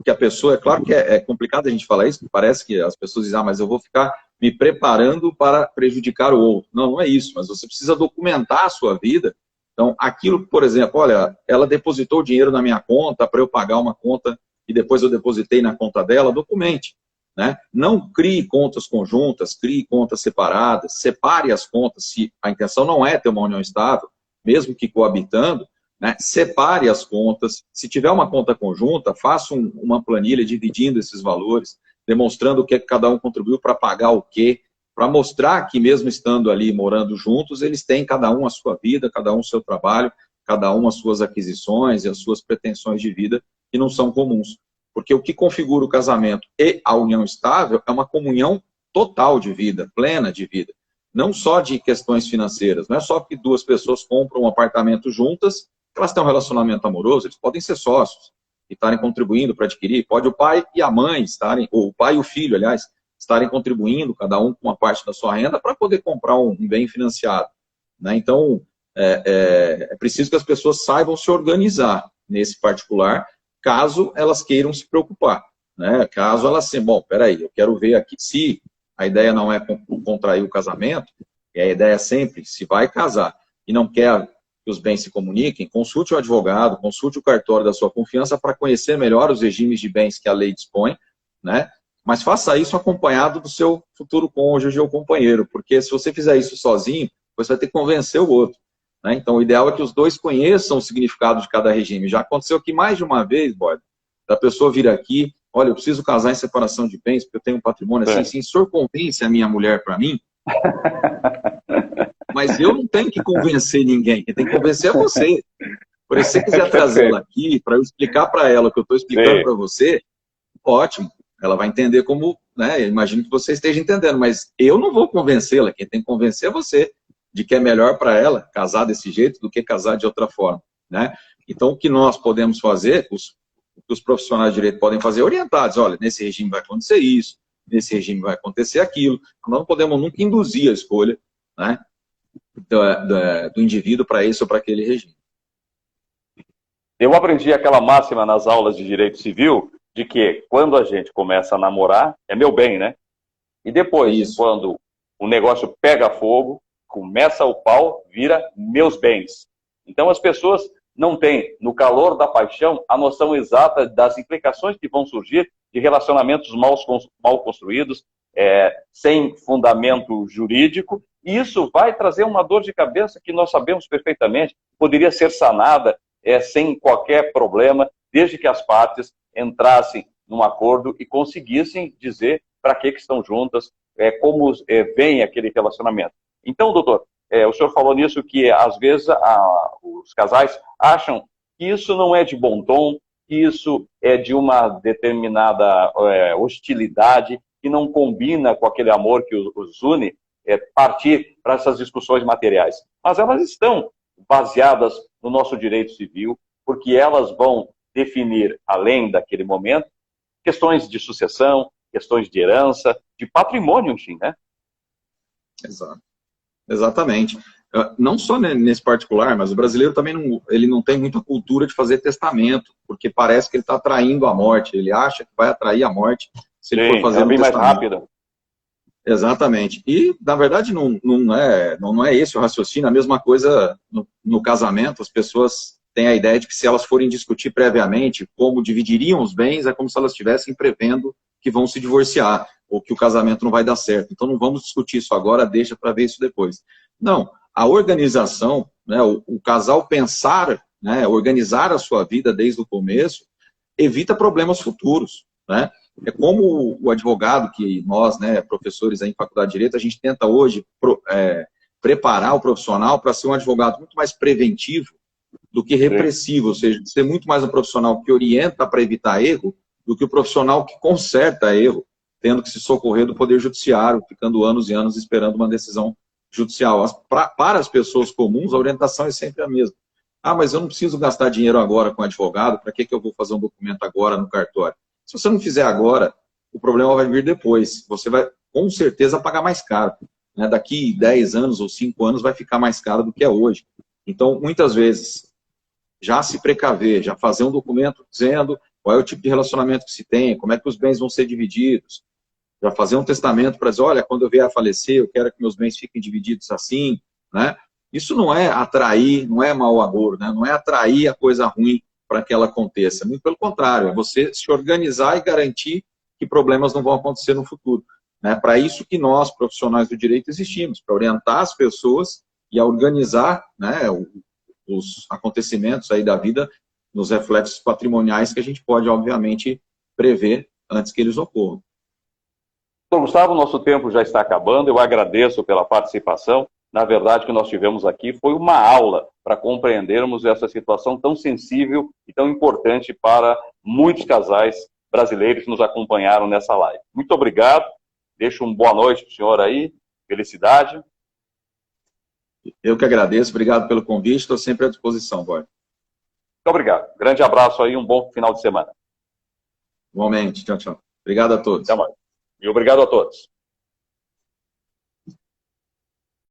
Speaker 2: a pessoa, é claro que é complicado a gente falar isso, parece que as pessoas dizem, mas eu vou ficar me preparando para prejudicar o outro. Não, não é isso, mas você precisa documentar a sua vida. Então, aquilo, por exemplo, olha, ela depositou dinheiro na minha conta para eu pagar uma conta e depois eu depositei na conta dela, documente. Né? Não crie contas conjuntas, crie contas separadas, separe as contas, se a intenção não é ter uma união estável, mesmo que coabitando, né? Separe as contas. Se tiver uma conta conjunta, faça uma planilha dividindo esses valores, demonstrando o que cada um contribuiu para pagar o quê, para mostrar que mesmo estando ali morando juntos, eles têm cada um a sua vida, cada um o seu trabalho, cada um as suas aquisições e as suas pretensões de vida que não são comuns. Porque o que configura o casamento e a união estável é uma comunhão total de vida, plena de vida. Não só de questões financeiras, não é só que duas pessoas compram um apartamento juntas, elas têm um relacionamento amoroso, eles podem ser sócios e estarem contribuindo para adquirir. Pode o pai e a mãe estarem, ou o pai e o filho, aliás, estarem contribuindo, cada um com uma parte da sua renda, para poder comprar um bem financiado. Né? Então, é preciso que as pessoas saibam se organizar nesse particular, caso elas queiram se preocupar. Né? Caso elas assim, bom, peraí, eu quero ver aqui, se a ideia não é contrair o casamento, e a ideia é sempre, se vai casar e não quer que os bens se comuniquem, consulte o advogado, consulte o cartório da sua confiança para conhecer melhor os regimes de bens que a lei dispõe, né? Mas faça isso acompanhado do seu futuro cônjuge ou companheiro, porque se você fizer isso sozinho, você vai ter que convencer o outro. Né? Então, o ideal é que os dois conheçam o significado de cada regime. Já aconteceu aqui mais de uma vez, Borda, da pessoa vir aqui, olha, eu preciso casar em separação de bens, porque eu tenho um patrimônio assim, sim, o senhor convence a minha mulher para mim? Mas eu não tenho que convencer ninguém, quem tem que convencer é você. Por isso, se você quiser trazê-la aqui, para eu explicar para ela o que eu estou explicando para você, ótimo, ela vai entender como, né, eu imagino que você esteja entendendo, mas eu não vou convencê-la, quem tem que convencer é você, de que é melhor para ela casar desse jeito do que casar de outra forma. Né? Então, o que nós podemos fazer, o que os profissionais de direito podem fazer, orientados, olha, nesse regime vai acontecer isso, nesse regime vai acontecer aquilo, nós não podemos nunca induzir a escolha, né, do indivíduo para esse ou para aquele regime.
Speaker 1: Eu aprendi aquela máxima nas aulas de direito civil, de que quando a gente começa a namorar, é meu bem, né? E depois, quando o negócio pega fogo, começa o pau, vira meus bens. Então as pessoas não têm, no calor da paixão, a noção exata das implicações que vão surgir de relacionamentos mal construídos, sem fundamento jurídico, e isso vai trazer uma dor de cabeça que nós sabemos perfeitamente, poderia ser sanada sem qualquer problema, desde que as partes entrassem num acordo e conseguissem dizer para que estão juntas, como vem aquele relacionamento. Então, doutor, o senhor falou nisso que às vezes os casais acham que isso não é de bom tom, que isso é de uma determinada hostilidade, que não combina com aquele amor que os une, partir para essas discussões materiais. Mas elas estão baseadas no nosso direito civil, porque elas vão definir, além daquele momento, questões de sucessão, questões de herança, de patrimônio, enfim, né?
Speaker 2: Exato. Exatamente. Não só nesse particular, mas o brasileiro também não tem muita cultura de fazer testamento, porque parece que ele está atraindo a morte, ele acha que vai atrair a morte se ele for fazer um testamento. Mais rápido. Exatamente. E, na verdade, não é esse o raciocínio. A mesma coisa no casamento, as pessoas têm a ideia de que se elas forem discutir previamente como dividiriam os bens, é como se elas estivessem prevendo que vão se divorciar, ou que o casamento não vai dar certo. Então não vamos discutir isso agora, deixa para ver isso depois. Não, a organização, né, o casal pensar, né, organizar a sua vida desde o começo, evita problemas futuros. Né? É como o advogado que nós, né, professores aí em faculdade de Direito, a gente tenta hoje preparar o profissional para ser um advogado muito mais preventivo do que repressivo, ou seja, ser muito mais um profissional que orienta para evitar erro do que o profissional que conserta erro, tendo que se socorrer do Poder Judiciário, ficando anos e anos esperando uma decisão judicial. Para as pessoas comuns, a orientação é sempre a mesma. Ah, mas eu não preciso gastar dinheiro agora com advogado, para que eu vou fazer um documento agora no cartório? Se você não fizer agora, o problema vai vir depois. Você vai, com certeza, pagar mais caro. Né? Daqui 10 anos ou 5 anos vai ficar mais caro do que é hoje. Então, muitas vezes, já se precaver, já fazer um documento dizendo qual é o tipo de relacionamento que se tem, como é que os bens vão ser divididos, já fazer um testamento para dizer, olha, quando eu vier a falecer, eu quero que meus bens fiquem divididos assim, né? Isso não é atrair, não é mau agouro, né? Não é atrair a coisa ruim para que ela aconteça. Muito pelo contrário, é você se organizar e garantir que problemas não vão acontecer no futuro. Né? Para isso que nós, profissionais do direito, existimos, para orientar as pessoas e a organizar, né, os acontecimentos aí da vida nos reflexos patrimoniais que a gente pode, obviamente, prever antes que eles ocorram.
Speaker 1: Doutor Gustavo, nosso tempo já está acabando, eu agradeço pela participação. Na verdade, o que nós tivemos aqui foi uma aula para compreendermos essa situação tão sensível e tão importante para muitos casais brasileiros que nos acompanharam nessa live. Muito obrigado, deixo uma boa noite para o senhor aí, felicidade.
Speaker 2: Eu que agradeço, obrigado pelo convite, estou sempre à disposição, Boy.
Speaker 1: Muito obrigado, grande abraço aí, um bom final de semana.
Speaker 2: Igualmente, tchau, tchau. Obrigado a todos.
Speaker 1: Até mais. E obrigado a todos.